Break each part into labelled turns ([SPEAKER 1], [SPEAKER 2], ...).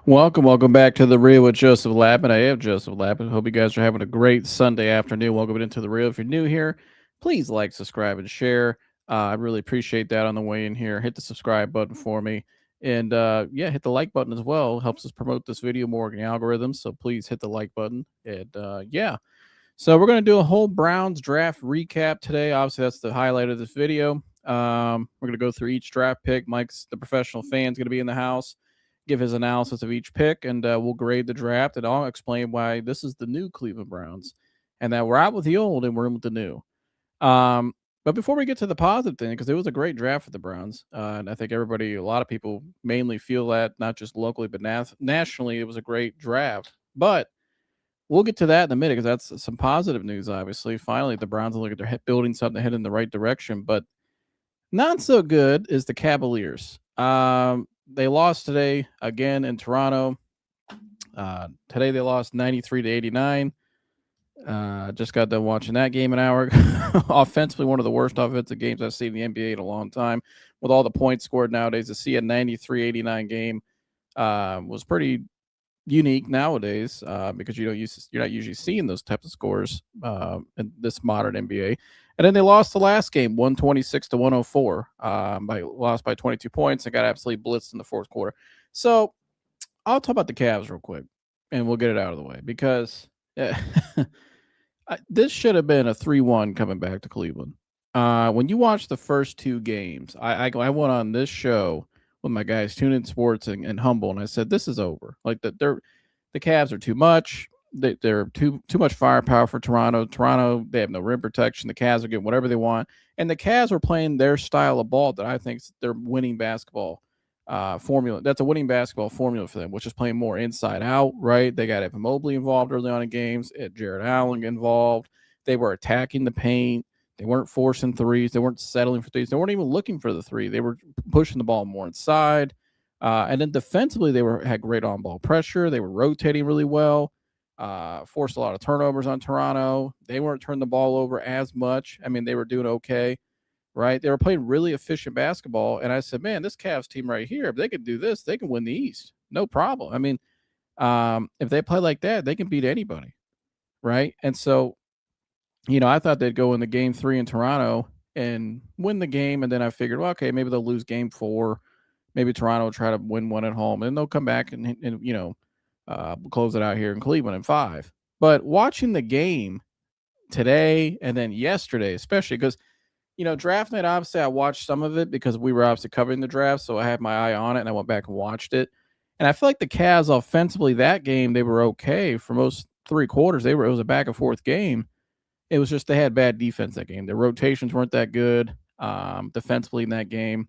[SPEAKER 1] Welcome back to the Real with Joseph Lappin. I am Joseph Lappin. Hope you guys are having a great Sunday afternoon. Welcome into the Real. If you're new here, please like, subscribe, and share. I really appreciate that on the way in here. Hit the subscribe button for me, and yeah, hit the like button as well. Helps us promote this video more in the algorithm. So please hit the like button, and yeah. So we're gonna do a whole Browns draft recap today. Obviously, that's the highlight of this video. We're gonna go through each draft pick. Mike's the professional fan's gonna be in the house, give his analysis of each pick, and we'll grade the draft. And I'll explain why this is the new Cleveland Browns, and that we're out with the old and we're in with the new. Um, but before we get to the positive thing, because it was a great draft for the Browns, and I think a lot of people mainly feel that, not just locally but nationally, it was a great draft. But we'll get to that in a minute because that's some positive news. Obviously, finally the Browns look like they're building something heading in the right direction. But not so good is the Cavaliers. They lost today again in Toronto. Today they lost 93-89. Just got done watching that game an hour ago. Offensively, one of the worst offensive games I've seen in the NBA in a long time. With all the points scored nowadays, to see a 93-89 game was pretty unique nowadays because you're not usually seeing those types of scores in this modern NBA. And then they lost the last game, 126-104. Lost by 22 points and got absolutely blitzed in the fourth quarter. So I'll talk about the Cavs real quick, and we'll get it out of the way because this should have been a 3-1 coming back to Cleveland. When you watch the first two games, I went on this show with my guys, Tune In Sports and Humble, and I said this is over. Like the Cavs are too much. They're too much firepower for Toronto. Toronto, they have no rim protection. The Cavs are getting whatever they want, and the Cavs are playing their style of ball that I think they're winning basketball formula. That's a winning basketball formula for them, which is playing more inside out. Right? They got Evan Mobley involved early on in games. Jared Allen involved. They were attacking the paint. They weren't forcing threes. They weren't settling for threes. They weren't even looking for the three. They were pushing the ball more inside. And then defensively, they had great on-ball pressure. They were rotating really well. Forced a lot of turnovers on Toronto. They weren't turning the ball over as much. I mean, they were doing okay, right? They were playing really efficient basketball. And I said, man, this Cavs team right here, if they could do this, they can win the East. No problem. I mean, if they play like that, they can beat anybody, right? And so I thought they'd go in the game 3 in Toronto and win the game. And then I figured, well, okay, maybe they'll lose game 4. Maybe Toronto will try to win one at home. And they'll come back and close it out here in Cleveland in 5. But watching the game today and then yesterday, especially because, draft night, obviously I watched some of it because we were obviously covering the draft. So I had my eye on it and I went back and watched it. And I feel like the Cavs offensively, that game, they were okay for most 3 quarters. It was a back and forth game. It was just they had bad defense that game. Their rotations weren't that good defensively in that game.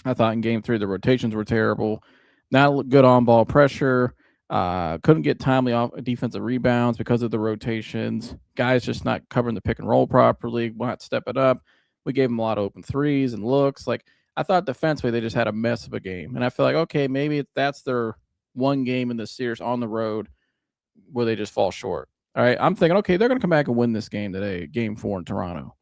[SPEAKER 1] I thought in game 3, the rotations were terrible. Not good on-ball pressure. Couldn't get timely off defensive rebounds because of the rotations. Guys just not covering the pick and roll properly, not stepping up. We gave them a lot of open threes and looks. Like, I thought defensively they just had a mess of a game. And I feel like, okay, maybe that's their one game in the series on the road where they just fall short. All right, I'm thinking, okay, they're going to come back and win this game today, game 4 in Toronto.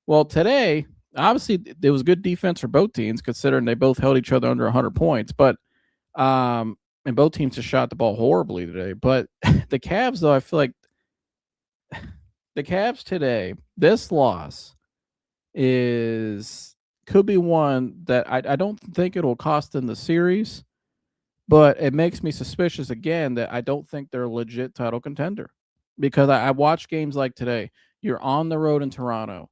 [SPEAKER 1] Well, today, obviously, there was good defense for both teams, considering they both held each other under 100 points. But and both teams just shot the ball horribly today. But the Cavs, though, I feel like the Cavs today, this loss could be one that I don't think it'll cost them the series. But it makes me suspicious again that I don't think they're a legit title contender. Because I watched games like today. You're on the road in Toronto,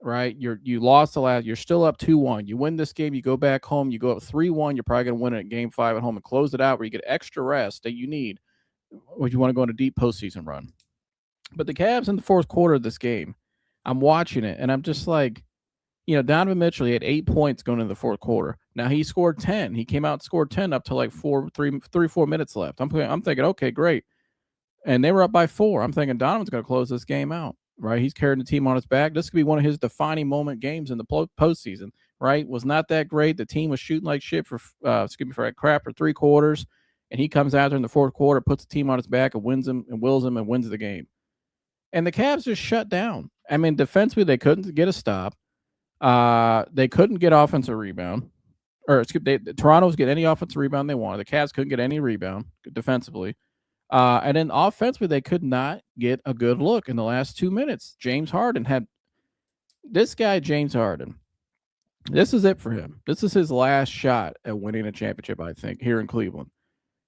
[SPEAKER 1] right? You lost the last. You're still up 2-1. You win this game. You go back home. You go up 3-1. You're probably going to win it at game 5 at home and close it out where you get extra rest that you need when you want to go on a deep postseason run. But the Cavs in the fourth quarter of this game, I'm watching it, and I'm just like, Donovan Mitchell, he had 8 points going into the fourth quarter. Now he scored 10. He came out and scored 10 up to like 4 minutes left. I'm thinking, okay, great. And they were up by 4. I'm thinking Donovan's going to close this game out, right? He's carrying the team on his back. This could be one of his defining moment games in the postseason, right? Was not that great. The team was shooting like shit for crap for 3 quarters, and he comes out there in the fourth quarter, puts the team on his back, and wins them and wills them and wins the game. And the Cavs just shut down. I mean, defensively, they couldn't get a stop. They couldn't get offensive rebound, Toronto was getting any offensive rebound they wanted. The Cavs couldn't get any rebound defensively. And then offensively, they could not get a good look in the last 2 minutes. James Harden had this guy, James Harden. This is it for him. This is his last shot at winning a championship, I think, here in Cleveland.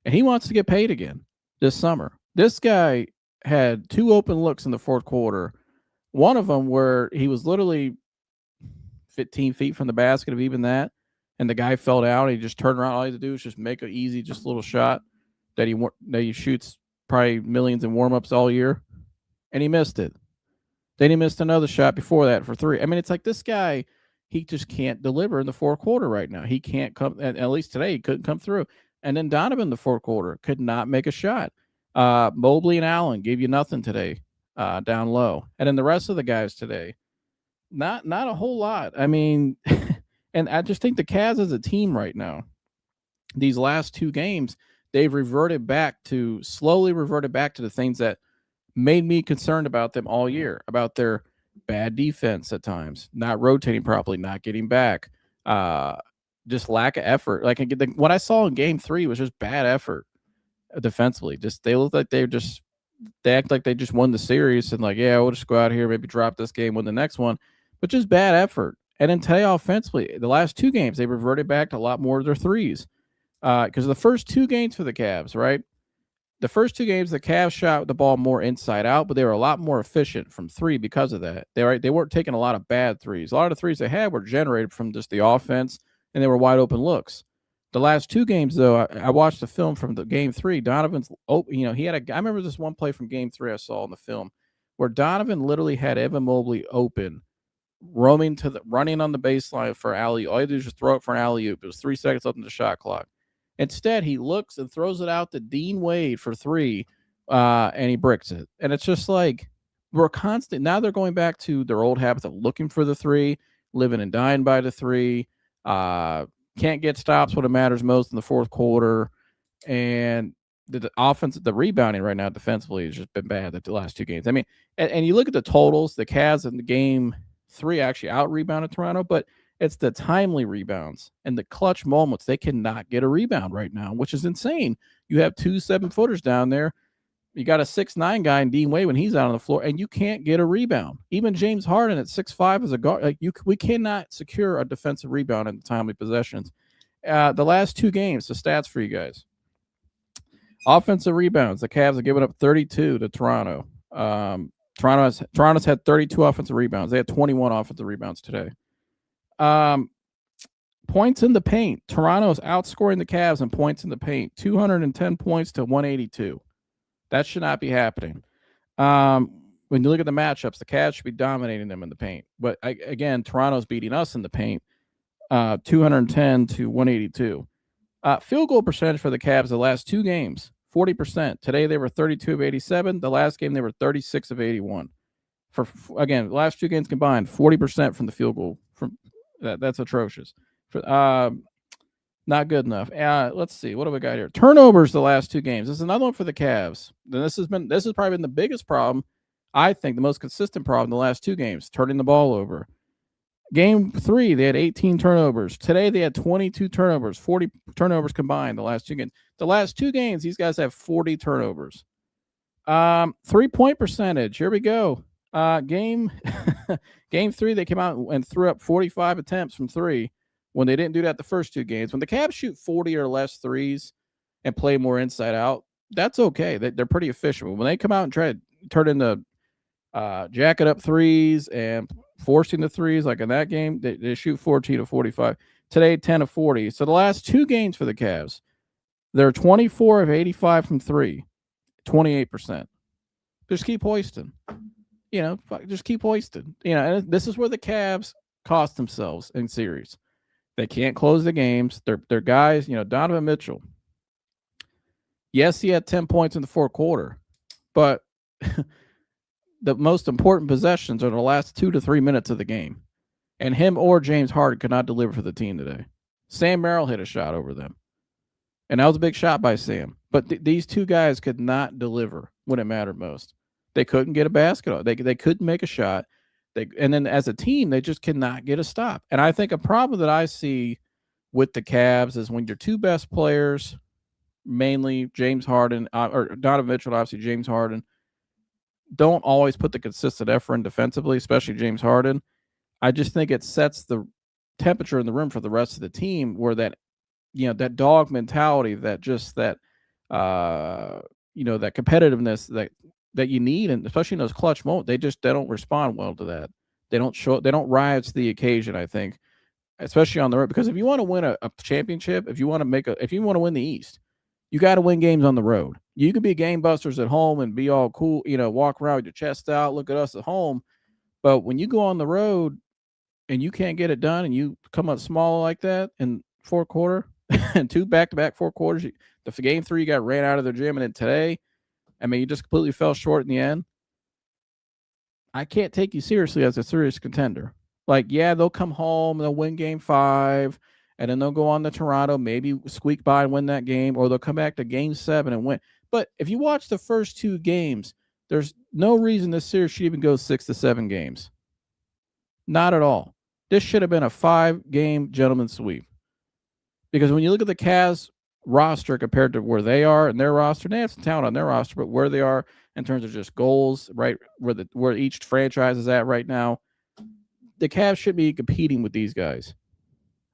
[SPEAKER 1] And he wants to get paid again this summer. This guy had 2 open looks in the fourth quarter. One of them where he was literally 15 feet from the basket, of even that, and the guy fell down. He just turned around. All he had to do was just make an easy, just little shot that he shoots probably millions in warm-ups all year, and he missed it. Then he missed another shot before that for 3. I mean, it's like this guy, he just can't deliver in the fourth quarter right now. He can't come, at least today, he couldn't come through. And then Donovan in the fourth quarter could not make a shot. Mobley and Allen gave you nothing today down low. And then the rest of the guys today, not a whole lot. I mean, and I just think the Cavs as a team right now, these last 2 games, they've slowly reverted back to the things that made me concerned about them all year, about their bad defense at times, not rotating properly, not getting back, just lack of effort. Like what I saw in Game 3 was just bad effort defensively. Just they look like they act like they just won the series and like, yeah, we'll just go out here, maybe drop this game, win the next one, but just bad effort. And then today offensively, the last 2 games, they reverted back to a lot more of their threes. Because the first 2 games for the Cavs, right? The first 2 games, the Cavs shot the ball more inside out, but they were a lot more efficient from 3 because of that. They weren't taking a lot of bad threes. A lot of the threes they had were generated from just the offense, and they were wide open looks. The last 2 games, though, I watched the film from the Game 3. Donovan's, I remember this one play from Game 3 I saw in the film where Donovan literally had Evan Mobley open, running on the baseline for alley. All he did was just throw it for an alley-oop. It was 3 seconds left in the shot clock. Instead, he looks and throws it out to Dean Wade for 3, and he bricks it. And it's just like we're constant. Now they're going back to their old habits of looking for the 3, living and dying by the 3. Can't get stops when it matters most in the fourth quarter. And the offense, the rebounding right now defensively has just been bad the last 2 games. I mean, and you look at the totals, the Cavs in the Game 3 actually out-rebounded Toronto, but it's the timely rebounds and the clutch moments. They cannot get a rebound right now, which is insane. You have 2 7-footers down there. You got a 6'9" guy in Dean Wade when he's out on the floor, and you can't get a rebound. Even James Harden at 6'5" as a guard, we cannot secure a defensive rebound in the timely possessions. The last 2 games, the stats for you guys. Offensive rebounds, the Cavs have given up 32 to Toronto. Toronto's had 32 offensive rebounds. They had 21 offensive rebounds today. Points in the paint. Toronto's outscoring the Cavs in points in the paint, 210 points to 182. That should not be happening. When you look at the matchups, the Cavs should be dominating them in the paint. But again, Toronto's beating us in the paint, 210 to 182. Field goal percentage for the Cavs the last 2 games, 40%. Today they were 32 of 87. The last game they were 36 of 81. For again, the last 2 games combined, 40% from the field goal. That's atrocious. Not good enough. Let's see. What do we got here? Turnovers the last 2 games. This is another one for the Cavs. This has probably been the biggest problem, I think, the most consistent problem the last 2 games, turning the ball over. Game 3, they had 18 turnovers. Today, they had 22 turnovers, 40 turnovers combined the last 2 games. The last 2 games, these guys have 40 turnovers. 3-point percentage. Here we go. Game 3, they came out and threw up 45 attempts from 3 when they didn't do that the first 2 games. When the Cavs shoot 40 or less threes and play more inside out, that's okay. They're pretty efficient. But when they come out and try to turn into jacket up threes and forcing the threes, like in that game, they shoot 14 of 45. Today, 10 of 40. So the last 2 games for the Cavs, they're 24 of 85 from 3, 28%. Just keep hoisting. Just keep hoisting. And this is where the Cavs cost themselves in series. They can't close the games. They're guys, Donovan Mitchell. Yes, he had 10 points in the fourth quarter, but the most important possessions are the last 2 to 3 minutes of the game. And him or James Harden could not deliver for the team today. Sam Merrill hit a shot over them. And that was a big shot by Sam. But these 2 guys could not deliver when it mattered most. They couldn't get a basket. They couldn't make a shot. And then as a team, they just cannot get a stop. And I think a problem that I see with the Cavs is when your two best players, mainly James Harden or Donovan Mitchell, obviously James Harden, don't always put the consistent effort in defensively, especially James Harden. I just think it sets the temperature in the room for the rest of the team where that, that dog mentality, that just that, that competitiveness that you need, and especially in those clutch moments, they don't respond well to that. They don't rise to the occasion, I think, especially on the road. Because if you want to win a championship, if you want to win the East, you got to win games on the road. You can be game busters at home and be all cool, walk around with your chest out, look at us at home. But when you go on the road and you can't get it done, and you come up small like that in fourth quarter and two back-to-back fourth quarters, the game 3 you got ran out of the gym, and then today, I mean, you just completely fell short in the end. I can't take you seriously as a serious contender. Like, yeah, they'll come home, they'll win game 5, and then they'll go on to Toronto, maybe squeak by and win that game, or they'll come back to game 7 and win. But if you watch the first 2 games, there's no reason this series should even go 6 to 7 games. Not at all. This should have been a 5-game gentleman's sweep. Because when you look at the Cavs roster compared to where they are in their roster, they have some talent on their roster, but where they are in terms of just goals, right, where each franchise is at right now, the Cavs should be competing with these guys.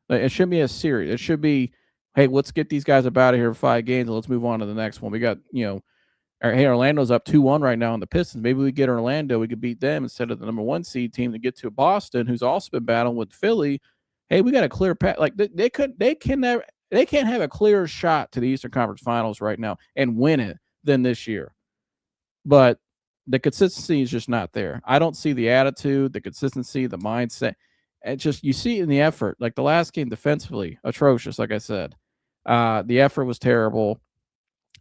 [SPEAKER 1] It shouldn't be a series. It should be, hey, let's get these guys up out of here in 5 games and let's move on to the next one. We got, hey, Orlando's up 2-1 right now on the Pistons. Maybe we get Orlando. We could beat them instead of the number 1 seed team to get to Boston, who's also been battling with Philly. Hey, we got a clear path. Like they can't have a clearer shot to the Eastern Conference Finals right now and win it than this year. But the consistency is just not there. I don't see the attitude, the consistency, the mindset. It's just, you see it in the effort. Like the last game defensively, atrocious, like I said. The effort was terrible.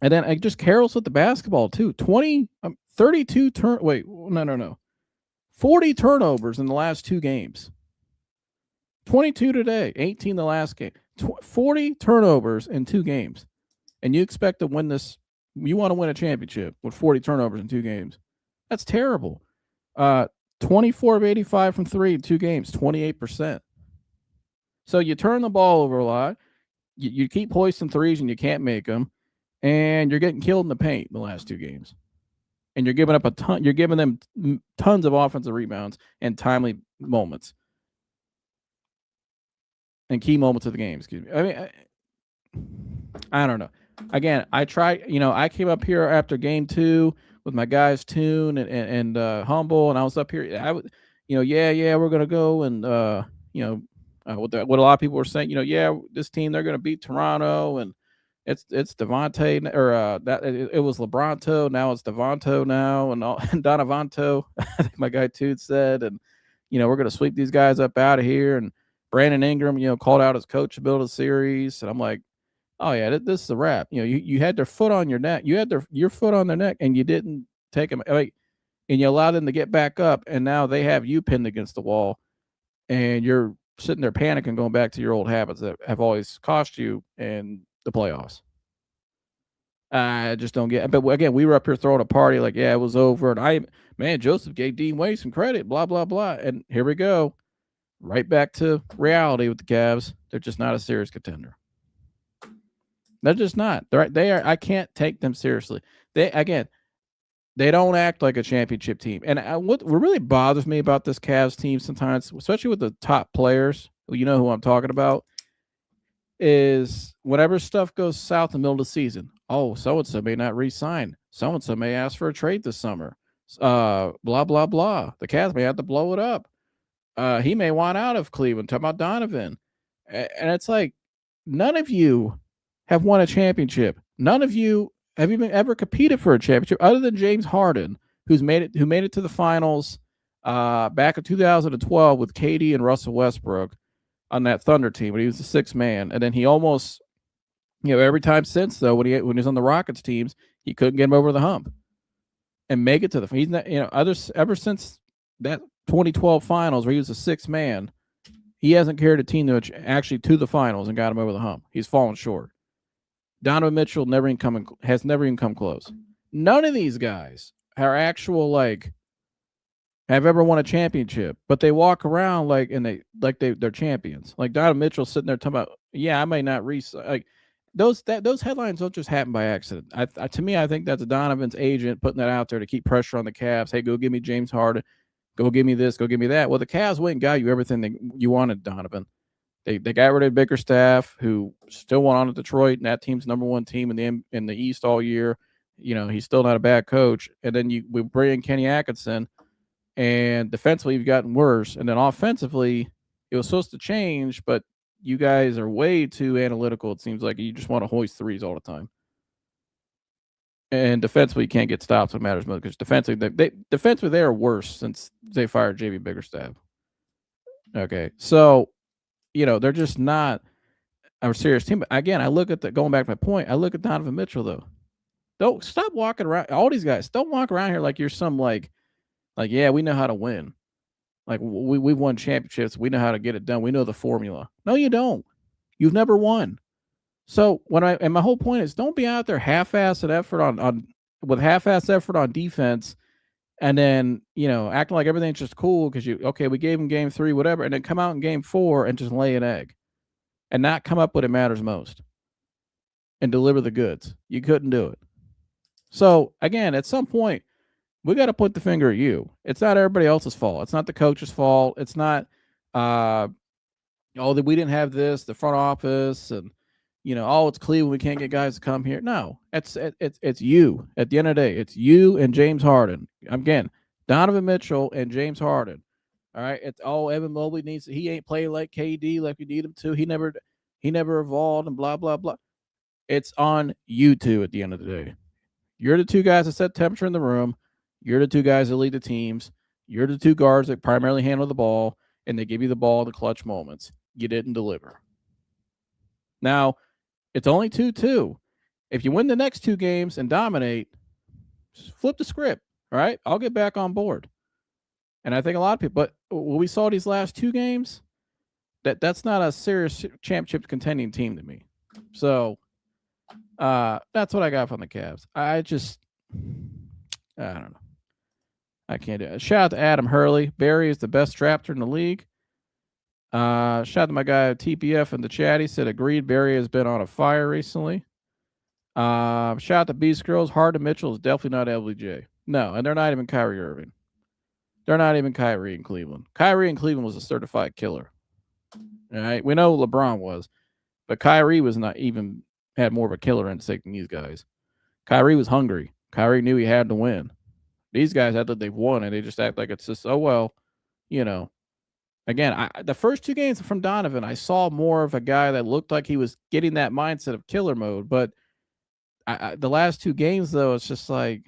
[SPEAKER 1] And then just Carroll's with the basketball too. 32 40 turnovers in the last 2 games. 22 today, 18 the last game. 40 turnovers in 2 games. And you expect to win this. You want to win a championship with 40 turnovers in 2 games. That's terrible. 24 of 85 from 3 in 2 games, 28%. So you turn the ball over a lot. You keep hoisting threes and you can't make them. And you're getting killed in the paint in the last 2 games. And you're giving up a ton. You're giving them tons of offensive rebounds and timely moments. And key moments of the game, excuse me. I mean, I don't know. Again, I tried, I came up here after game 2 with my guys Tune and Humble, and I was up here. I would, we're gonna go and what a lot of people were saying, this team, they're gonna beat Toronto, and it's Devontae, or it was LeBronto, now it's Devonto now, and Donavanto, I think my guy Tune said, and we're gonna sweep these guys up out of here. And Brandon Ingram, called out his coach to build a series, and I'm like, oh yeah, this is a wrap. You had their foot on your neck. You had your foot on their neck, and you didn't take them. And you allowed them to get back up, and now they have you pinned against the wall, and you're sitting there panicking, going back to your old habits that have always cost you in the playoffs. I just don't get it. But again, we were up here throwing a party like, yeah, it was over. And Joseph gave Dean Wade some credit, blah, blah, blah. And here we go. Right back to reality with the Cavs. They're just not a serious contender. They're just not. They are. I can't take them seriously. They don't act like a championship team. And what really bothers me about this Cavs team sometimes, especially with the top players, you know who I'm talking about, is whenever stuff goes south in the middle of the season. Oh, so-and-so may not re-sign. So-and-so may ask for a trade this summer. Blah, blah, blah. The Cavs may have to blow it up. He may want out of Cleveland. Talking about Donovan. And it's like, none of you have won a championship. None of you have even ever competed for a championship other than James Harden, who made it to the finals back in 2012 with KD and Russell Westbrook on that Thunder team when he was the 6th man. And then he almost, every time since, though, when he was on the Rockets teams, he couldn't get him over the hump and make it to the, he's not, ever since that 2012 finals where he was the 6th man, he hasn't carried a team actually to the finals and got him over the hump. He's fallen short. Donovan Mitchell has never even come close. None of these guys are actual, like, have ever won a championship, but they walk around they're champions. Like Donovan Mitchell sitting there talking about, yeah, I may not like those headlines don't just happen by accident. To me, I think that's Donovan's agent putting that out there to keep pressure on the Cavs. Hey, go give me James Harden, go give me this, go give me that. Well, the Cavs went and got you everything you wanted, Donovan. They got rid of Bickerstaff, who still went on to Detroit, and that team's number one team in the East all year. You know, he's still not a bad coach. And then we bring in Kenny Atkinson. And defensively, you've gotten worse. And then offensively, it was supposed to change, but you guys are way too analytical. It seems like you just want to hoist threes all the time. And defensively, you can't get stops when it matters most because defensively they are worse since they fired JB Bickerstaff. Okay, so they're just not a serious team. But again, I look at going back to my point. I look at Donovan Mitchell though. Don't stop walking around. All these guys don't walk around here like you're some like yeah, we know how to win. Like we've won championships. We know how to get it done. We know the formula. No, you don't. You've never won. So my whole point is don't be out there half-assed effort with half-assed effort on defense, and then acting like everything's just cool because we gave them game 3, whatever, and then come out in game 4 and just lay an egg, and not come up with it matters most, and deliver the goods. You couldn't do it. So again, at some point, we got to put the finger at you. It's not everybody else's fault. It's not the coach's fault. It's not, that we didn't have this, the front office, and it's Cleveland. We can't get guys to come here. No, it's you. At the end of the day, it's you and James Harden. Again, Donovan Mitchell and James Harden. All right, it's Evan Mobley needs. He ain't playing like KD like we need him to. He never evolved and blah blah blah. It's on you two at the end of the day. You're the two guys that set temperature in the room. You're the two guys that lead the teams. You're the two guards that primarily handle the ball, and they give you the ball in the clutch moments. You didn't deliver. Now, it's only 2-2. If you win the next 2 games and dominate, flip the script, all right? I'll get back on board. And I think a lot of people, but when we saw these last 2 games, that's not a serious championship contending team to me. So that's what I got from the Cavs. I don't know. I can't do it. Shout out to Adam Hurley. Barry is the best Raptor in the league. Shout out to my guy TPF in the chat. He said, agreed, Barry has been on a fire recently. Shout out to Beast Girls. Harden Mitchell is definitely not LBJ. No, and they're not even Kyrie Irving. They're not even Kyrie in Cleveland. Kyrie in Cleveland was a certified killer. All right, we know LeBron was, but Kyrie was not even had more of a killer instinct than these guys. Kyrie was hungry. Kyrie knew he had to win. These guys act like they've won, and they just act like it's just, oh, well, Again, the first 2 games from Donovan, I saw more of a guy that looked like he was getting that mindset of killer mode. But the last 2 games, though, it's just like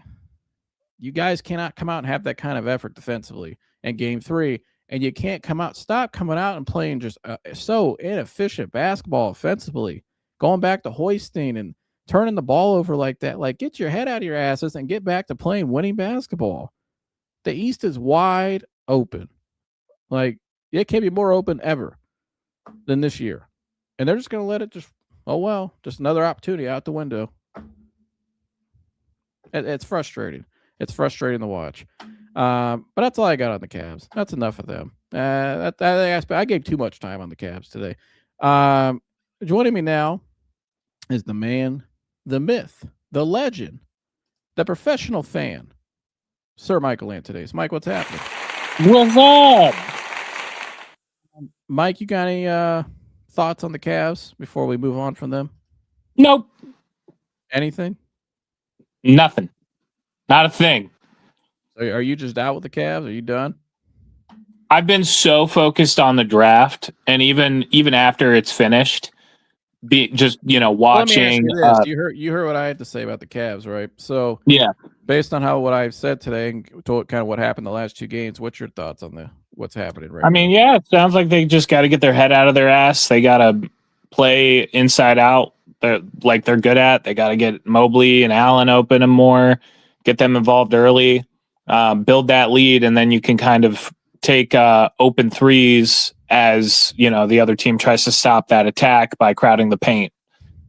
[SPEAKER 1] you guys cannot come out and have that kind of effort defensively in game 3. And you can't stop coming out and playing just so inefficient basketball offensively, going back to hoisting and turning the ball over like that. Like, get your head out of your asses and get back to playing winning basketball. The East is wide open. Like, it can't be more open ever than this year. And they're just going to let it just another opportunity out the window. It's frustrating. It's frustrating to watch. But that's all I got on the Cavs. That's enough of them. I gave too much time on the Cavs today. Joining me now is the man, the myth, the legend, the professional fan, Sir Michael Antonis. Mike, what's happening?
[SPEAKER 2] What's up?
[SPEAKER 1] Mike, you got any thoughts on the Cavs before we move on from them?
[SPEAKER 2] Nope.
[SPEAKER 1] Anything?
[SPEAKER 2] Nothing. Not a thing.
[SPEAKER 1] Are you just out with the Cavs? Are you done?
[SPEAKER 2] I've been so focused on the draft, and even after it's finished, watching.
[SPEAKER 1] Let me ask you this. You heard what I had to say about the Cavs, right? So
[SPEAKER 2] yeah,
[SPEAKER 1] based on what I've said today and kind of what happened the last 2 games, what's your thoughts on what's happening right now?
[SPEAKER 2] I mean, yeah, it sounds like they just got to get their head out of their ass. They got to play inside out. They're good at. They got to get Mobley and Allen open and more, get them involved early, build that lead, and then you can kind of take open threes as the other team tries to stop that attack by crowding the paint.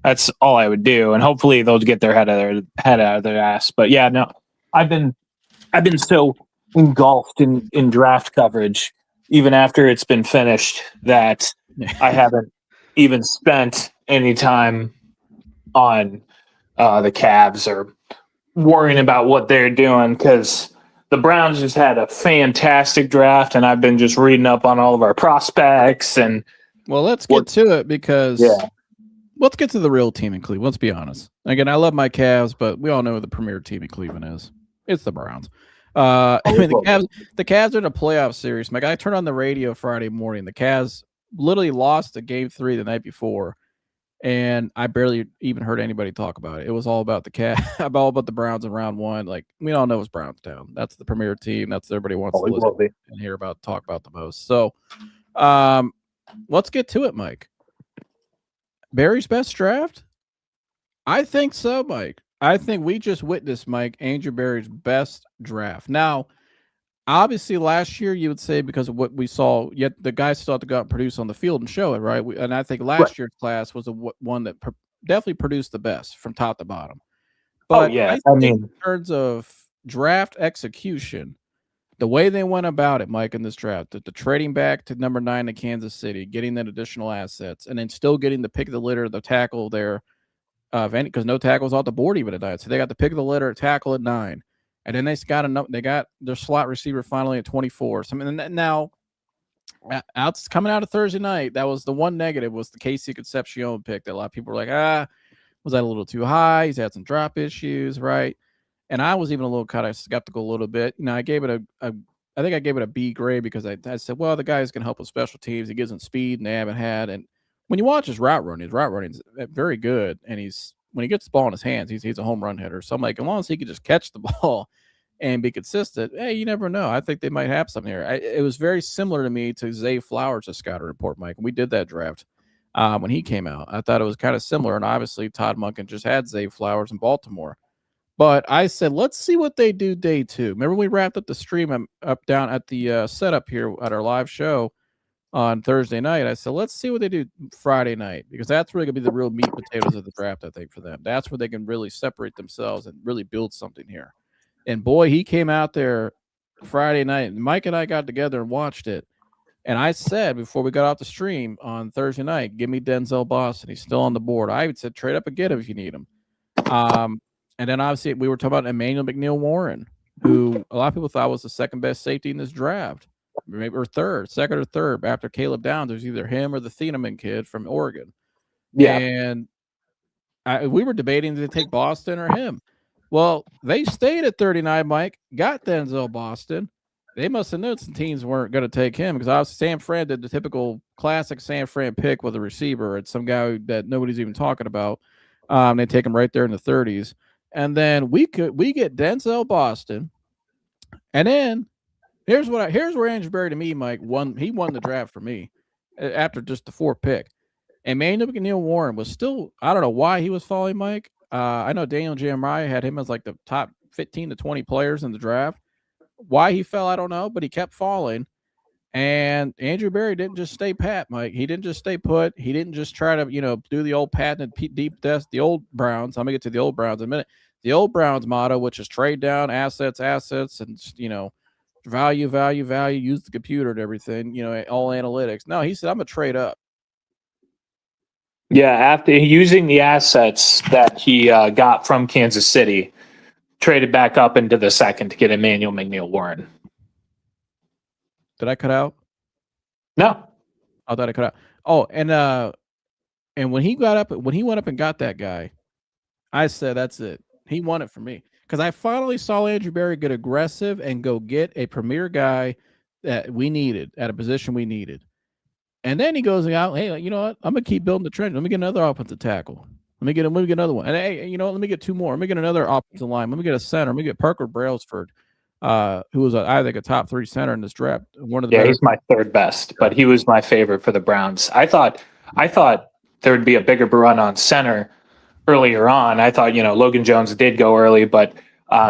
[SPEAKER 2] That's all I would do, and hopefully they'll get their head out of their ass. But yeah, no, I've been so engulfed in draft coverage, even after it's been finished, that I haven't even spent any time on the Cavs or worrying about what they're doing, because the Browns just had a fantastic draft, and I've been just reading up on all of our prospects and
[SPEAKER 1] Well, let's get to it because let's get to the real team in Cleveland. Let's be honest. Again, I love my Cavs, but we all know who the premier team in Cleveland is. It's the Browns. I mean, the Cavs are in a playoff series. My guy turned on the radio Friday morning. The Cavs literally lost a game 3 the night before, and I barely even heard anybody talk about it. It was all about the Cavs, all about the Browns in round 1. Like, we all know it's Brownstown. That's the premier team. That's what everybody wants to listen and hear about, talk about the most. So, let's get to it, Mike. Barry's best draft? I think so, Mike. I think we just witnessed, Mike, Andrew Barry's best draft. Now, obviously, last year you would say because of what we saw, yet the guys still have to go out and produce on the field and show it, right? And I think last year's class was one that definitely produced the best from top to bottom. But I think in terms of draft execution, the way they went about it, Mike, in this draft, the trading back to number 9 to Kansas City, getting that additional assets, and then still getting the pick of the litter, the tackle there, because no tackles off the board even at 9. So they got the pick of the litter, tackle at 9. And then they got their slot receiver finally at 24. So, I mean, now, coming out of Thursday night, that was the one negative, was the Casey Concepcion pick that a lot of people were like, was that a little too high? He's had some drop issues, right? And I was even a little kind of skeptical a little bit. You know, I gave it I think I gave it a B grade because I said, well, the guy's going to help with special teams. He gives them speed and they haven't had. And when you watch his route running is very good. And when he gets the ball in his hands, he's a home run hitter. So I'm like, as long as he can just catch the ball and be consistent, hey, you never know. I think they might have something here. It was very similar to me to Zay Flowers' scouting report, Mike. And we did that draft when he came out. I thought it was kind of similar. And obviously, Todd Monken just had Zay Flowers in Baltimore. But I said, let's see what they do day 2. Remember, we wrapped up the stream up down at the setup here at our live show on Thursday night. I said, let's see what they do Friday night, because that's really going to be the real meat and potatoes of the draft, I think, for them. That's where they can really separate themselves and really build something here. And boy, he came out there Friday night. Mike and I got together and watched it. And I said before we got off the stream on Thursday night, give me Denzel Boston. He's still on the board. I even said trade up and get him if you need him. And then obviously we were talking about Emmanuel McNeil-Warren, who a lot of people thought was the second best safety in this draft, maybe second or third after Caleb Downs. There's either him or the Thieneman kid from Oregon. Yeah. And we were debating to take Boston or him. Well, they stayed at 39, Mike, got Denzel Boston. They must have known some teams weren't going to take him, because San Fran did the typical classic San Fran pick with a receiver. It's some guy that nobody's even talking about. They take him right there in the 30s. And then we get Denzel Boston. And then here's where Andrew Berry, to me, Mike, won the draft for me after just the 4th pick. Emmanuel McNeil-Warren was still, I don't know why he was falling, Mike. I know Daniel Jeremiah had him as like the top 15 to 20 players in the draft. Why he fell, I don't know, but he kept falling. And Andrew Berry didn't just stay pat, Mike. He didn't just stay put. He didn't just try to, do the old patented deep test, the old Browns. I'm going to get to the old Browns in a minute. The old Browns motto, which is trade down, assets, and, value, use the computer and everything, all analytics. No, he said, I'm going to trade up.
[SPEAKER 2] Yeah, after using the assets that he got from Kansas City, traded back up into the 2nd to get Emmanuel McNeil-Warren.
[SPEAKER 1] Did I cut out?
[SPEAKER 2] No.
[SPEAKER 1] I thought I cut out. Oh, and when he went up and got that guy, I said, that's it. He won it for me, because I finally saw Andrew Berry get aggressive and go get a premier guy that we needed at a position we needed. And then he goes out, hey, you know what? I'm gonna keep building the trend. Let me get another offensive tackle. Let me get another one. And hey, let me get 2 more. Let me get another offensive line. Let me get a center. Let me get Parker Brailsford, who was I think a top 3 center in this draft.
[SPEAKER 2] He's my 3rd best, but he was my favorite for the Browns. I thought there would be a bigger run on center earlier on. I thought, Logan Jones did go early, but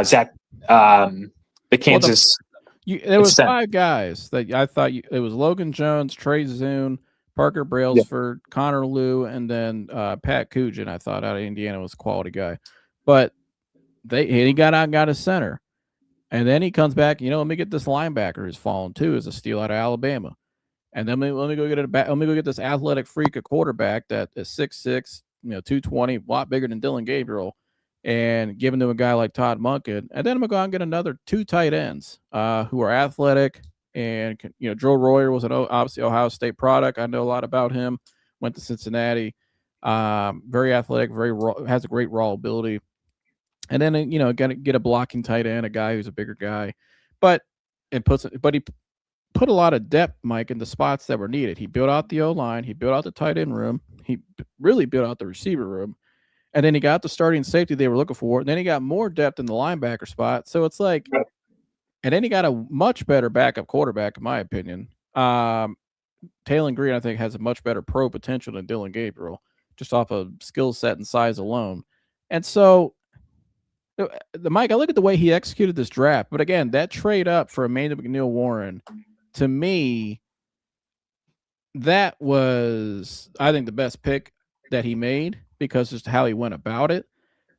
[SPEAKER 2] Zach, the Kansas.
[SPEAKER 1] There was 5 guys that I thought it was Logan Jones, Trey Zune, Parker Brailsford, Connor Liu, and then Pat Cugin. I thought out of Indiana was a quality guy, but he got out and got a center. And then he comes back, let me get this linebacker who's fallen too, is a steal out of Alabama. And then let me go get let me go get this athletic freak at quarterback that is 6'6", 220, a lot bigger than Dylan Gabriel, and give him to a guy like Todd Monken. And then I'm gonna go out and get another 2 tight ends who are athletic. And Joe Royer was an obviously Ohio State product. I know a lot about him. Went to Cincinnati. Very athletic, very raw, has a great raw ability. And then get a blocking tight end, a guy who's a bigger guy, but he put a lot of depth, Mike, in the spots that were needed. He built out the O line, he built out the tight end room, he really built out the receiver room, and then he got the starting safety they were looking for. And then he got more depth in the linebacker spot. So it's like, and then he got a much better backup quarterback, in my opinion. Taylor Green, I think, has a much better pro potential than Dylan Gabriel, just off of skill set and size alone. And so, Mike, I look at the way he executed this draft, but again, that trade up for Emmanuel McNeil-Warren, to me, that was, I think, the best pick that he made because just how he went about it.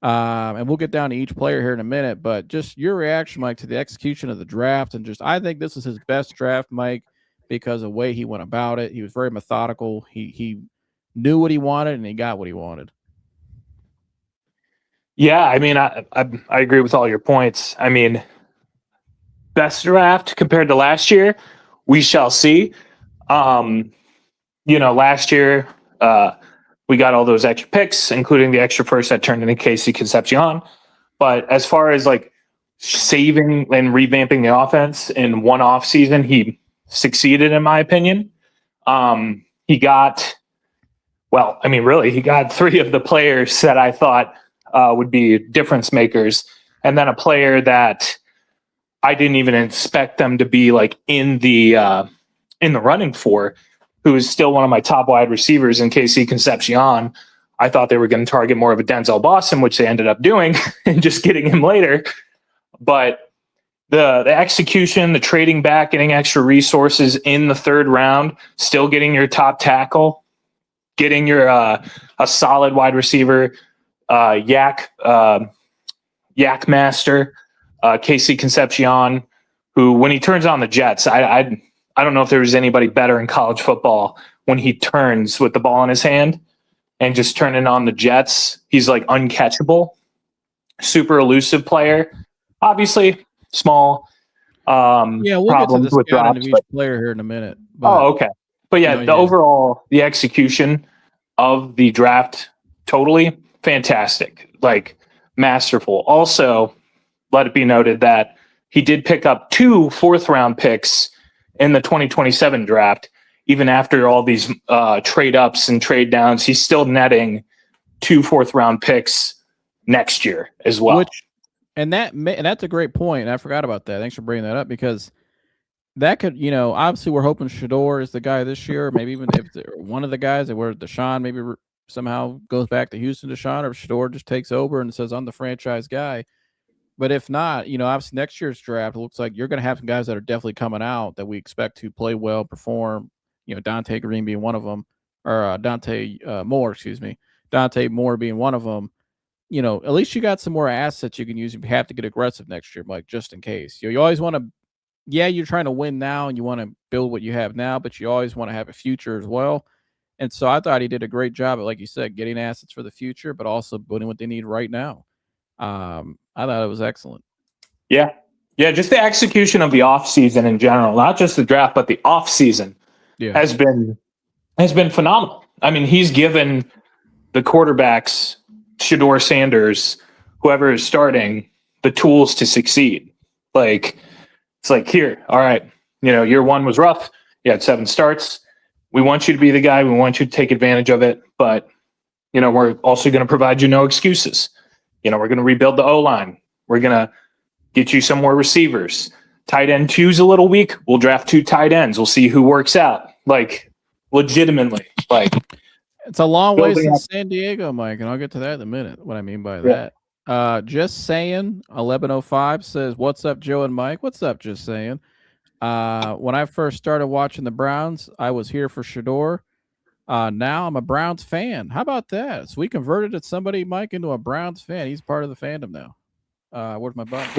[SPEAKER 1] And we'll get down to each player here in a minute, but just your reaction, Mike, to the execution of the draft. And just, I think this is his best draft, Mike, because of the way he went about it. He was very methodical. He knew what he wanted and he got what he wanted.
[SPEAKER 2] Yeah, I mean, I agree with all your points. I mean, best draft compared to last year, we shall see. Last year we got all those extra picks, including the extra first that turned into Casey Concepcion. But as far as like saving and revamping the offense in one off season, he succeeded, in my opinion. He got, he got 3 of the players that I thought would be difference makers, and then a player that I didn't even expect them to be like in the running for, who is still one of my top wide receivers in KC Concepcion. I thought they were going to target more of a Denzel Boston, which they ended up doing and just getting him later. But the execution, the trading back, getting extra resources in the 3rd round, still getting your top tackle, getting your a solid wide receiver, Yak Master, KC Concepcion, who, when he turns on the Jets, I don't know if there was anybody better in college football when he turns with the ball in his hand and just turning on the Jets. He's like uncatchable, super elusive player. Obviously, small
[SPEAKER 1] we'll
[SPEAKER 2] problems
[SPEAKER 1] get to
[SPEAKER 2] with drops.
[SPEAKER 1] Of each player here in a minute.
[SPEAKER 2] But, okay. But yeah, overall, the execution of the draft, totally fantastic, like masterful. Also, let it be noted that he did pick up 2 4th-round picks in the 2027 draft. Even after all these trade ups and trade downs, he's still netting 2 4th-round picks next year as well.
[SPEAKER 1] And that's a great point. I forgot about that. Thanks for bringing that up, because that could, obviously we're hoping Shador is the guy this year. Maybe even if one of the guys that were Deshaun maybe somehow goes back to Houston, Deshaun, or Shador just takes over and says, I'm the franchise guy. But if not, obviously next year's draft, it looks like you're going to have some guys that are definitely coming out that we expect to play well, perform. Dante Green being one of them, or Dante Moore being one of them. At least you got some more assets you can use if you have to get aggressive next year, Mike, just in case. You always want to, you're trying to win now and you want to build what you have now, but you always want to have a future as well. And so I thought he did a great job at, like you said, getting assets for the future, but also building what they need right now. I thought it was excellent.
[SPEAKER 2] Yeah. Just the execution of the offseason in general, not just the draft, but the offseason has been phenomenal. I mean, he's given the quarterbacks, Shador Sanders, whoever is starting, the tools to succeed. Like, it's like, here, all right, year 1 was rough. You had 7 starts. We want you to be the guy. We want you to take advantage of it. But, we're also going to provide you no excuses. We're going to rebuild the O-line. We're going to get you some more receivers. Tight end 2's a little weak. We'll draft 2 tight ends. We'll see who works out. Like, legitimately. Like,
[SPEAKER 1] it's a long way since San Diego, Mike, and I'll get to that in a minute, what I mean by that. Just saying, 1105 says, what's up, Joe and Mike? What's up, just saying? When I first started watching the Browns, I was here for Shador. Now I'm a Browns fan. How about that? So we converted somebody, Mike, into a Browns fan. He's part of the fandom now. Where's my button?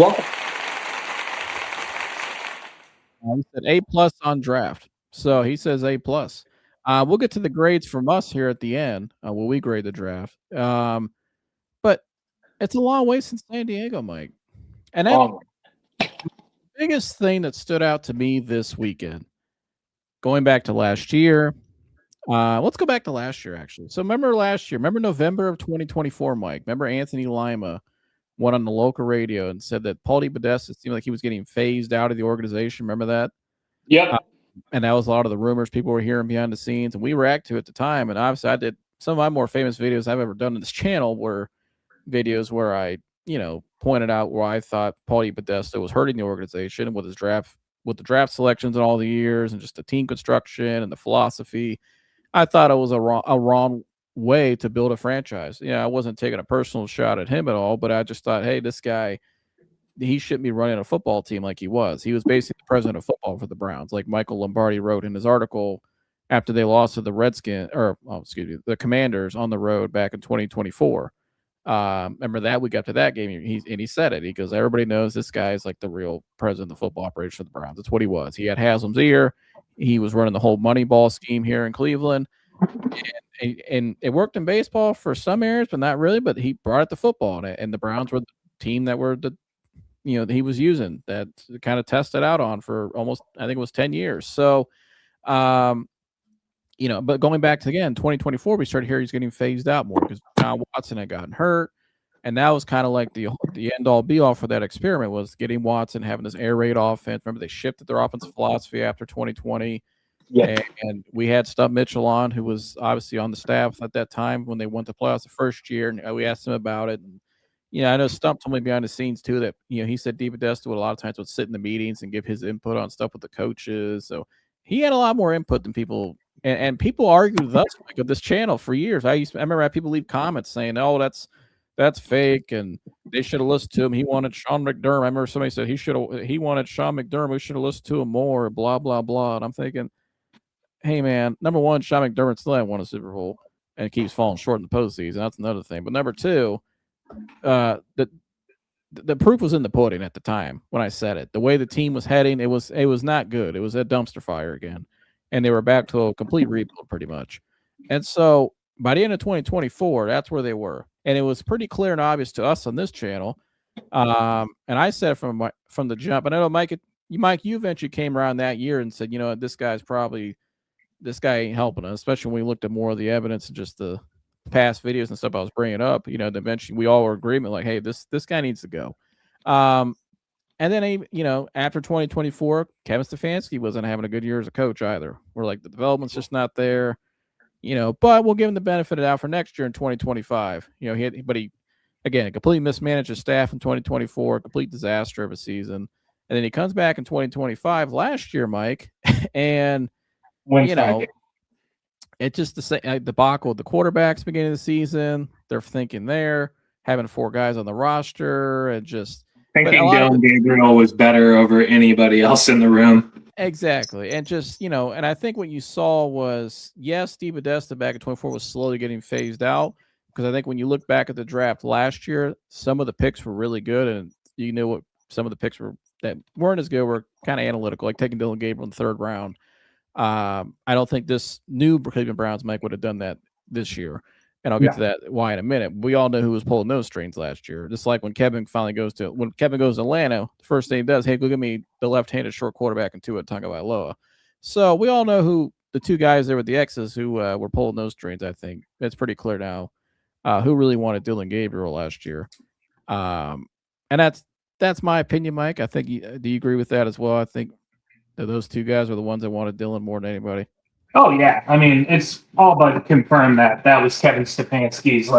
[SPEAKER 1] He said A plus on draft. So he says A plus. We'll get to the grades from us here at the end when we grade the draft. But it's a long way since San Diego, Mike. And that
[SPEAKER 2] Long.
[SPEAKER 1] biggest thing that stood out to me this weekend, going back to last year. Let's go back to last year, actually. So remember last year, remember November of 2024, Mike? Remember Anthony Lima went on the local radio and said that Paulie Podesta seemed like he was getting phased out of the organization. Remember that?
[SPEAKER 2] Yep.
[SPEAKER 1] And that was a lot of the rumors people were hearing behind the scenes, and we react to at the time. And obviously, I did some of my more famous videos I've ever done on this channel were videos where I, pointed out where I thought Paulie Podesta was hurting the organization with the draft selections and all the years, and just the team construction and the philosophy. I thought it was a wrong way to build a franchise. I wasn't taking a personal shot at him at all, but I just thought, hey, this guy, he shouldn't be running a football team like he was. He was basically the president of football for the Browns, like Michael Lombardi wrote in his article after they lost to the the Commanders on the road back in 2024. Remember that we got to that game, he said it. He goes, everybody knows this guy is like the real president of football operations for the Browns. That's what he was. He had Haslam's ear. He was running the whole Moneyball scheme here in Cleveland. And it worked in baseball for some areas, but not really. But he brought it to football, and the Browns were the team that were he was using that to kind of test it out on for almost, I think it was 10 years. So, but going back to, again, 2024, we started hearing he's getting phased out more because John Watson had gotten hurt. And that was kind of like the end all be all for that experiment, was getting Watson, having this air raid offense. Remember, they shifted their offensive philosophy after 2020.
[SPEAKER 2] Yeah.
[SPEAKER 1] And we had Stump Mitchell on, who was obviously on the staff at that time when they went to playoffs the first year. And we asked him about it. And, I know Stump told me behind the scenes too that, he said Podesta would a lot of times would sit in the meetings and give his input on stuff with the coaches. So he had a lot more input than people. And people argued with us, like, of this channel for years. I remember I had people leave comments saying, "Oh, that's fake," and they should have listened to him. He wanted Sean McDermott. I remember somebody said he wanted Sean McDermott. We should have listened to him more. Blah blah blah. And I'm thinking, hey man, number one, Sean McDermott still hasn't won a Super Bowl and keeps falling short in the postseason. That's another thing. But number two, the proof was in the pudding at the time when I said it. The way the team was heading, it was not good. It was a dumpster fire again, and they were back to a complete rebuild pretty much. And so by the end of 2024, that's where they were, and it was pretty clear and obvious to us on this channel. And I said from the jump, and I know Mike, you eventually came around that year and said, this guy ain't helping us, especially when we looked at more of the evidence and just the past videos and stuff I was bringing up. Eventually we all were in agreement, like, hey, this guy needs to go. And then, after 2024, Kevin Stefanski wasn't having a good year as a coach either. We're like, the development's just not there, but we'll give him the benefit of the doubt for next year in 2025. He again, completely mismanaged his staff in 2024, complete disaster of a season. And then he comes back in 2025 last year, Mike, and it's just the same debacle with the quarterbacks beginning of the season. They're thinking having 4 guys on the roster and just
[SPEAKER 2] thinking Dylan Gabriel was better over anybody else in the room.
[SPEAKER 1] Exactly. And just, and I think what you saw was, yes, Podesta back in 24 was slowly getting phased out, because I think when you look back at the draft last year, some of the picks were really good, and what some of the picks that weren't as good were kind of analytical, like taking Dylan Gabriel in the 3rd round. I don't think this new Cleveland Browns Mike would have done that this year. And I'll get to that why in a minute. We all know who was pulling those strings last year. Just like when Kevin goes to Atlanta, the first thing he does, hey, go get me the left-handed short quarterback and Tua Tagovailoa. So we all know who the 2 guys there with the X's who were pulling those strings. I think it's pretty clear now who really wanted Dylan Gabriel last year. And that's my opinion, Mike. I think do you agree with that as well? I think those 2 guys were the ones that wanted Dylan more than anybody.
[SPEAKER 2] Oh, yeah. I mean, it's all but confirmed that was Kevin Stefanski's,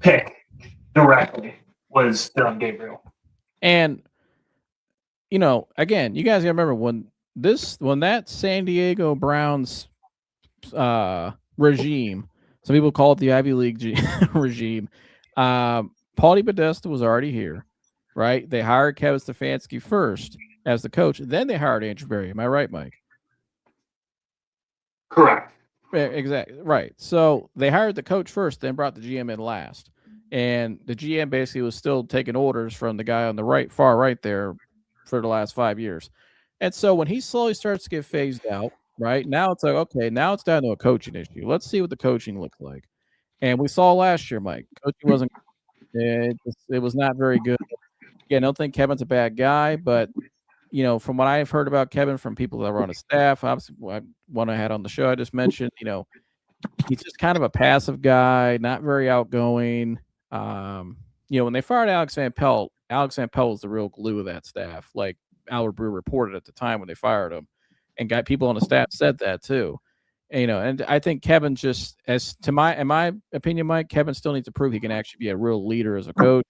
[SPEAKER 2] pick directly was Dylan Gabriel.
[SPEAKER 1] And, again, you guys got to remember when that San Diego Browns regime, some people call it the Ivy League regime, Paulie Podesta was already here, right? They hired Kevin Stefanski first as the coach. Then they hired Andrew Berry. Am I right, Mike?
[SPEAKER 2] Correct.
[SPEAKER 1] Exactly. Right. So they hired the coach first, then brought the GM in last. And the GM basically was still taking orders from the guy on the far right there for the last 5 years. And so when he slowly starts to get phased out, right now it's like, okay, now it's down to a coaching issue. Let's see what the coaching looks like. And we saw last year, Mike, coaching wasn't. It was not very good. Again, I don't think Kevin's a bad guy, but from what I've heard about Kevin from people that were on his staff, obviously one I had on the show I just mentioned, he's just kind of a passive guy, not very outgoing. When they fired Alex Van Pelt was the real glue of that staff. Like Albert Brew reported at the time when they fired him, and got people on the staff said that too. And I think Kevin just, in my opinion, Mike, Kevin still needs to prove he can actually be a real leader as a coach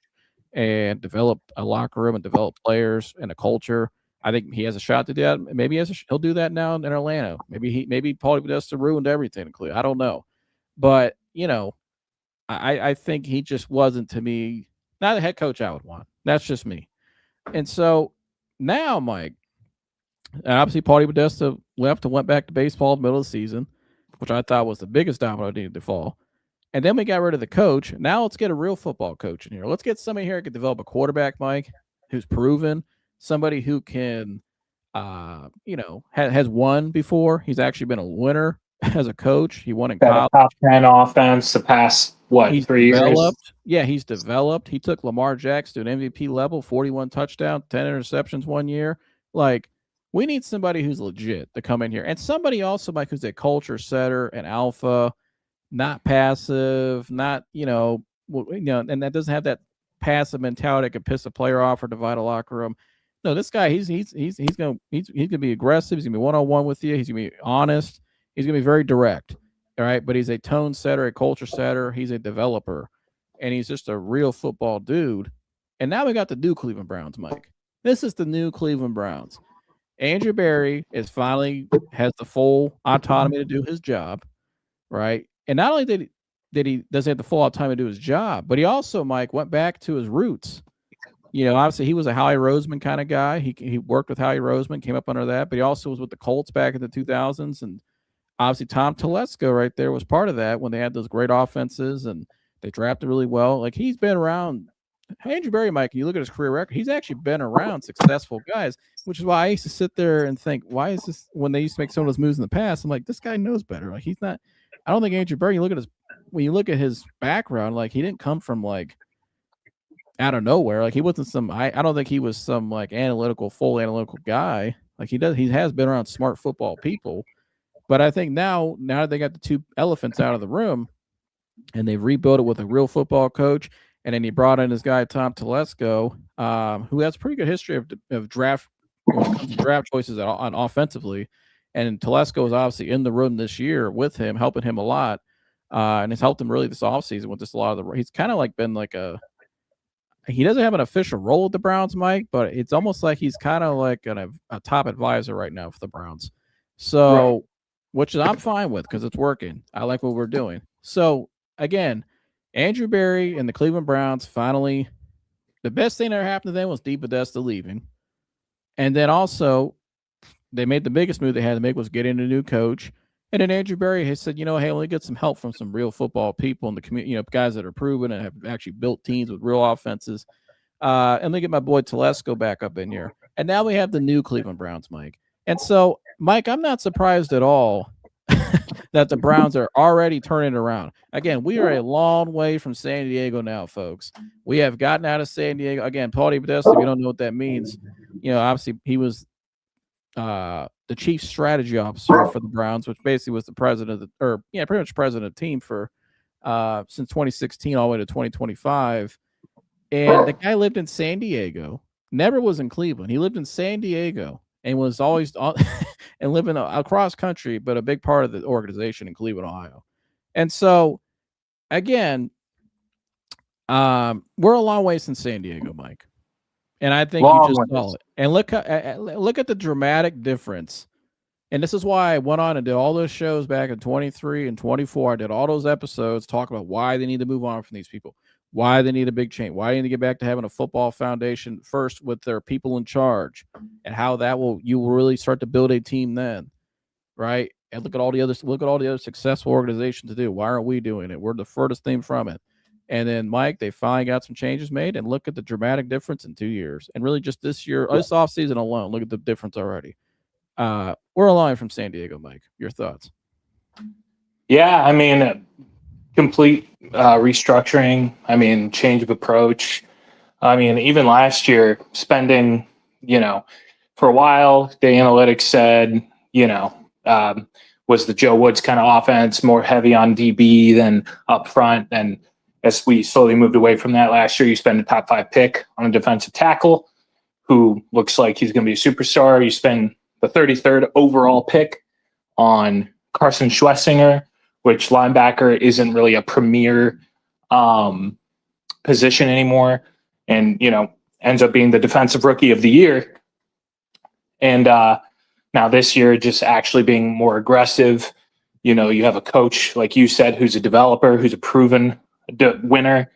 [SPEAKER 1] and develop a locker room and develop players and a culture. I think he has a shot to do that. Maybe he'll do that now in Atlanta. Maybe Paul Podesta ruined everything. I don't know, but I think he just wasn't, to me, not a head coach I would want. That's just me. And so now, Mike, obviously Paulie Podesta left and went back to baseball in the middle of the season, which I thought was the biggest domino needed to fall. And then we got rid of the coach. Now let's get a real football coach in here. Let's get somebody here who can develop a quarterback, Mike, who's proven, somebody who can, has won before. He's actually been a winner as a coach. He won in college.
[SPEAKER 2] Top 10 offense the past,
[SPEAKER 1] he's
[SPEAKER 2] 3 years?
[SPEAKER 1] Yeah, he's developed. He took Lamar Jackson to an MVP level, 41 touchdowns, 10 interceptions one year. Like, we need somebody who's legit to come in here. And somebody also, Mike, who's a culture setter, an alpha, not passive, not, and that doesn't have that passive mentality that could piss a player off or divide a locker room. No, this guy, he's gonna be aggressive. He's gonna be one-on-one with you. He's gonna be honest. He's gonna be very direct. All right, but he's a tone setter, a culture setter. He's a developer, and he's just a real football dude. And now we got the new Cleveland Browns, Mike. This is the new Cleveland Browns. Andrew Berry has the full autonomy to do his job, right? And not only does he have the full autonomy to do his job, but he also, Mike, went back to his roots. Obviously he was a Howie Roseman kind of guy. He worked with Howie Roseman, came up under that, but he also was with the Colts back in the 2000s. And obviously Tom Telesco right there was part of that when they had those great offenses and they drafted really well. Like, he's been around. Andrew Berry, Mike, you look at his career record, he's actually been around successful guys, which is why I used to sit there and think, why is this, when they used to make some of those moves in the past, I'm like, this guy knows better. Like, he's not, I don't think Andrew Berry, when you look at his background, like, he didn't come from like out of nowhere. Like, he wasn't I don't think he was some like full analytical guy. Like, he has been around smart football people. But I think now that they got the two elephants out of the room and they've rebuilt it with a real football coach, and then he brought in his guy Tom Telesco, who has a pretty good history of draft choices on offensively. And Telesco is obviously in the room this year with him, helping him a lot, and has helped him really this offseason with just a lot of the. He's kind of like been like he doesn't have an official role with the Browns, Mike, but it's almost like he's kind of like a top advisor right now for the Browns. So, right. Which I'm fine with because it's working. I like what we're doing. So again, Andrew Berry and the Cleveland Browns finally, the best thing that happened to them was Dee Podesta leaving. And then also, they made the biggest move they had to make was getting a new coach. And then Andrew Berry has said, hey, let me get some help from some real football people in the community, guys that are proven and have actually built teams with real offenses. And let me get my boy Telesco back up in here. And now we have the new Cleveland Browns, Mike. And so, Mike, I'm not surprised at all that the Browns are already turning around. Again, we are a long way from San Diego now, folks. We have gotten out of San Diego. Again, Paulie Podesta, if you don't know what that means, obviously he was the chief strategy officer for the Browns, which basically was the president pretty much president of the team for since 2016 all the way to 2025. And the guy lived in San Diego, never was in Cleveland. He lived in San Diego and was always and living across country, but a big part of the organization in Cleveland, Ohio. And so, again, we're a long ways from San Diego, Mike. And I think you just saw it. And look at the dramatic difference. And this is why I went on and did all those shows back in 23 and 24. I did all those episodes talking about why they need to move on from these people, why they need a big change, why they need to get back to having a football foundation first with their people in charge, and how you will really start to build a team then, right? And look at all the other successful organizations to do. Why aren't we doing it? We're the furthest thing from it. And then, Mike, they finally got some changes made, and look at the dramatic difference in 2 years. And really, just this year, this offseason alone, look at the difference already. We're a line from San Diego, Mike. Your thoughts?
[SPEAKER 2] Yeah, I mean, complete restructuring. I mean, change of approach. I mean, even last year, spending, for a while, the analytics said, was the Joe Woods kind of offense more heavy on DB than up front. And as we slowly moved away from that last year, you spend a top 5 pick on a defensive tackle who looks like he's going to be a superstar. You spend the 33rd overall pick on Carson Schlesinger, which linebacker isn't really a premier position anymore, and ends up being the defensive rookie of the year. And now this year, just actually being more aggressive. You have a coach, like you said, who's a developer, who's a proven winner.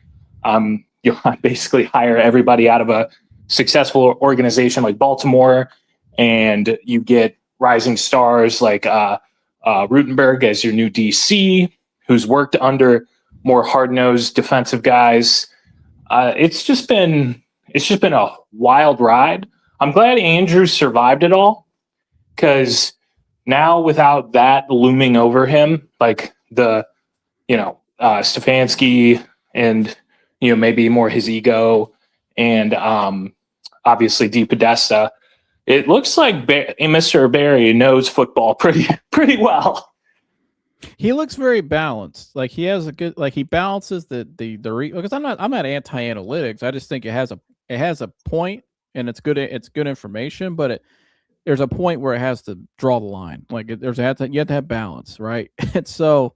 [SPEAKER 2] You basically hire everybody out of a successful organization like Baltimore, and you get rising stars like Rutenberg as your new DC, who's worked under more hard-nosed defensive guys. It's just been a wild ride. I'm glad Andrews survived it all, because now without that looming over him, like the Stefanski and maybe more his ego, and obviously DePodesta, it looks like Mr. Barry knows football pretty well.
[SPEAKER 1] He looks very balanced. Like he has a good, like he balances because I'm not anti-analytics. I just think it has a point, and it's good information, but there's a point where it has to draw the line. Like you have to have balance, right? And so,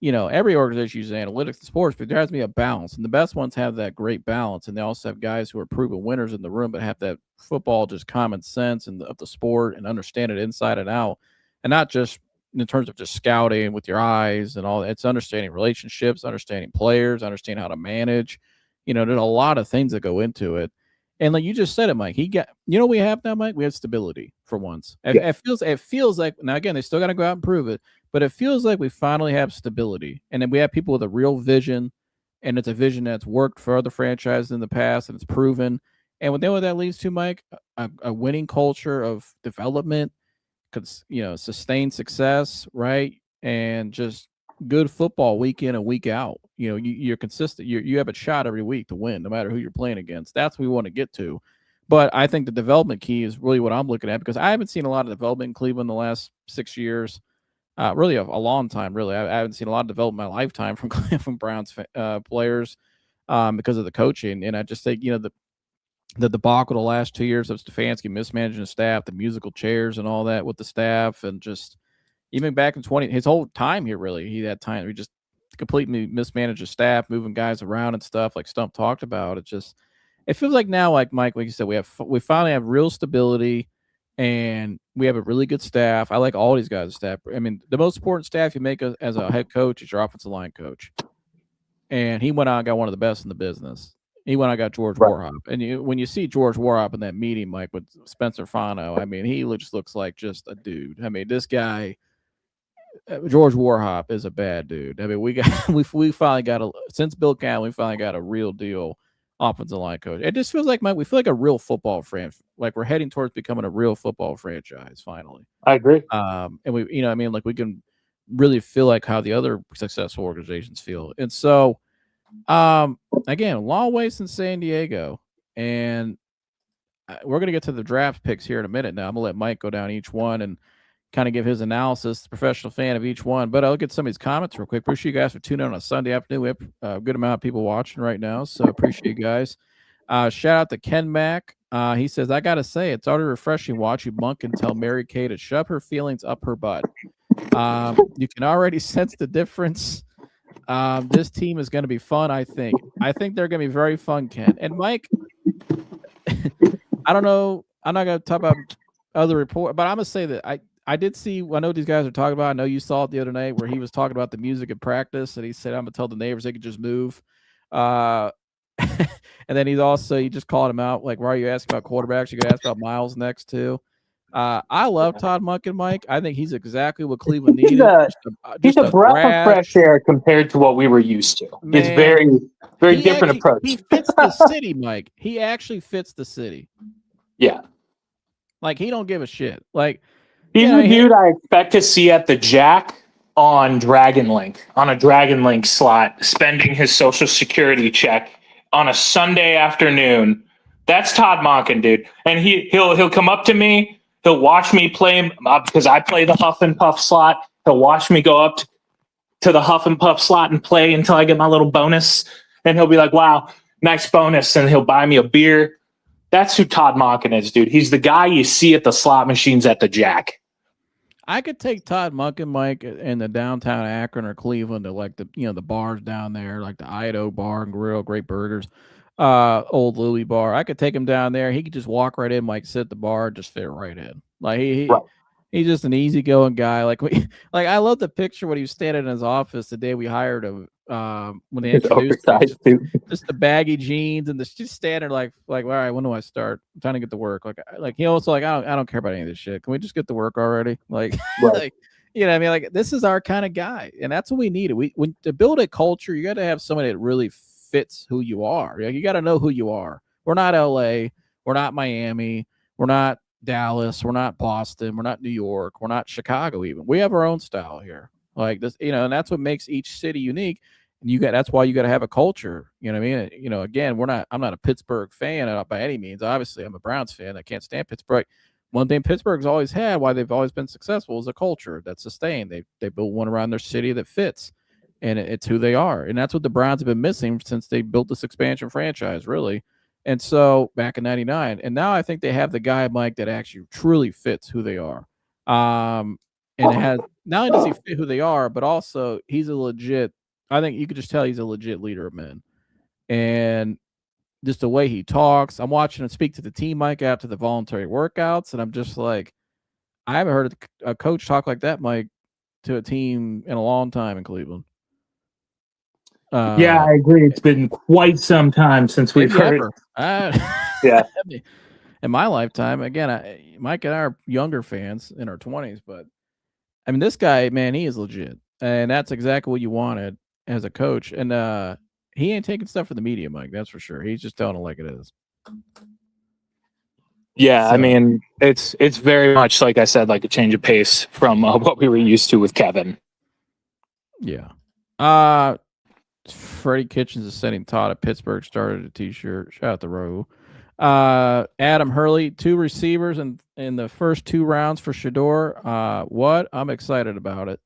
[SPEAKER 1] every organization uses analytics in sports, but there has to be a balance, and the best ones have that great balance, and they also have guys who are proven winners in the room, but have that football, just common sense of the sport, and understand it inside and out, and not just in terms of just scouting with your eyes and all that. It's understanding relationships, understanding players, understanding how to manage. There's a lot of things that go into it. And like you just said it, Mike, what we have now, Mike? We have stability for once. It feels like, now again, they still got to go out and prove it, but it feels like we finally have stability. And then we have people with a real vision, and it's a vision that's worked for other franchises in the past, and it's proven. And what that leads to, Mike, a winning culture of development, sustained success, right? And just good football week in and week out. You're consistent. You have a shot every week to win, no matter who you're playing against. That's what we want to get to. But I think the development key is really what I'm looking at, because I haven't seen a lot of development in Cleveland the last 6 years. Really a long time. Really, I haven't seen a lot of development in my lifetime from Browns players because of the coaching. And I just think the debacle the last 2 years of Stefanski mismanaging the staff, the musical chairs and all that with the staff, and just even back in his whole time here, really, he had time. We just completely mismanaged the staff, moving guys around and stuff like Stump talked about. It feels like now, like Mike, like you said, we finally have real stability, and we have a really good staff. I like all these guys' staff. I mean, the most important staff you make as a head coach is your offensive line coach. And he went out and got one of the best in the business. He went out and got George Warhop. And when you see George Warhop in that meeting, Mike, with Spencer Fano, I mean, he just looks like just a dude. I mean, this guy, George Warhop, is a bad dude. I mean, we finally got since Bill Campbell, we finally got a real deal offensive line coach. It just feels like, Mike, we feel like a real football franchise. Like we're heading towards becoming a real football franchise finally.
[SPEAKER 2] I agree.
[SPEAKER 1] And we, like we can really feel like how the other successful organizations feel. And so, again, a long way since San Diego, and we're going to get to the draft picks here in a minute. Now I'm gonna let Mike go down each one and kind of give his analysis, professional fan of each one. But I'll get some of these comments real quick. Appreciate you guys for tuning in on a Sunday afternoon. We have a good amount of people watching right now, so appreciate you guys. Shout out to Ken Mack. He says, I got to say, it's already refreshing watching Monk and tell Mary Kay to shove her feelings up her butt. You can already sense the difference. This team is going to be fun, I think. I think they're going to be very fun, Ken. And Mike, I don't know. I'm not going to talk about other report, but I'm going to say that I did see, I know what these guys are talking about. I know you saw it the other night where he was talking about the music at practice, and he said, I'm going to tell the neighbors they could just move. And then he just called him out. Like, why are you asking about quarterbacks? You could ask about Miles next, too. I love Todd Monken, Mike. I think he's exactly what Cleveland
[SPEAKER 2] He's
[SPEAKER 1] needed.
[SPEAKER 2] a he's
[SPEAKER 1] Just
[SPEAKER 2] a
[SPEAKER 1] a
[SPEAKER 2] breath of fresh
[SPEAKER 1] brash
[SPEAKER 2] air compared to what we were used to. It's
[SPEAKER 1] man.
[SPEAKER 2] very different approach.
[SPEAKER 1] He fits the city, Mike. He actually fits the city.
[SPEAKER 2] Yeah.
[SPEAKER 1] Like he don't give a shit. Like
[SPEAKER 2] He's the dude I expect to see at the Jack on Dragon Link, on a Dragon Link slot, spending his social security check on a Sunday afternoon. That's Todd Monken, dude. And he'll come up to me. He'll watch me play because I play the Huff and Puff slot. He'll watch me go up to the Huff and Puff slot and play until I get my little bonus. And he'll be like, wow, nice bonus. And he'll buy me a beer. That's who Todd Monken is, dude. He's the guy you see at the slot machines at the Jack.
[SPEAKER 1] I could take Todd Monken, Mike, in the downtown Akron or Cleveland to like the bars down there, like the Idaho Bar and Grill, great burgers, Old Louie Bar. I could take him down there. He could just walk right in, Mike, sit at the bar, just fit right in. Like he's just an easygoing guy. Like I love the picture when he was standing in his office the day we hired him. When they introduced him, just the baggy jeans and just standing like all right, when do I start? I'm trying to get to work. Like he also like I don't care about any of this shit. Can we just get to work already? Like like you know what I mean? Like this is our kind of guy, and that's what we needed. When to build a culture, you got to have somebody that really fits who you are. You got to know who you are. We're not LA. We're not Miami. We're not Dallas. We're not Boston. We're not New York. We're not Chicago. Even we have our own style here. Like this, and that's what makes each city unique. And that's why you got to have a culture. You know what I mean? Again, I'm not a Pittsburgh fan by any means. Obviously, I'm a Browns fan. I can't stand Pittsburgh. One thing Pittsburgh's always had, why they've always been successful, is a culture that's sustained. They built one around their city that fits, and it's who they are. And that's what the Browns have been missing since they built this expansion franchise, really. And so back in '99, and now I think they have the guy, Mike, that actually truly fits who they are. And it has not only does he fit who they are, but also he's a legit. I think you could just tell he's a legit leader of men, and just the way he talks. I'm watching him speak to the team, Mike, after the voluntary workouts, and I'm just like, I haven't heard a coach talk like that, Mike, to a team in a long time in Cleveland.
[SPEAKER 2] Yeah, I agree. It's been quite some time since we've heard.
[SPEAKER 1] Yeah, in my lifetime. Again, Mike and I are younger fans in our 20s, but I mean, this guy, man, he is legit, and that's exactly what you wanted as a coach. And he ain't taking stuff from the media, Mike. That's for sure. He's just telling it like it is.
[SPEAKER 2] Yeah, so, I mean, it's very much, like I said, like a change of pace from what we were used to with Kevin.
[SPEAKER 1] Yeah. Freddie Kitchens is sending Todd a Pittsburgh started a T-shirt. Shout out to Rowe. Adam Hurley, 2 receivers in the first 2 rounds for Shador. What? I'm excited about it.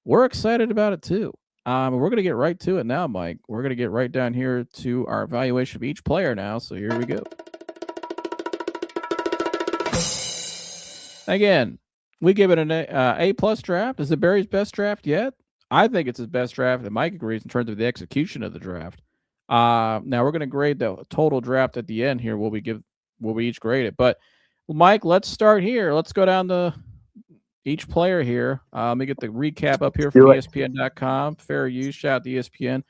[SPEAKER 1] We're excited about it too. We're going to get right to it now, Mike. We're going to get right down here to our evaluation of each player now. So here we go. Again, we give it an A+ draft. Is it Barry's best draft yet? I think it's his best draft, and Mike agrees in terms of the execution of the draft. Now we're going to grade the total draft at the end here. Will we each grade it? But Mike, let's start here. Let's go down to each player here. Let me get the recap up here from ESPN.com. Fair use. Shout out to ESPN.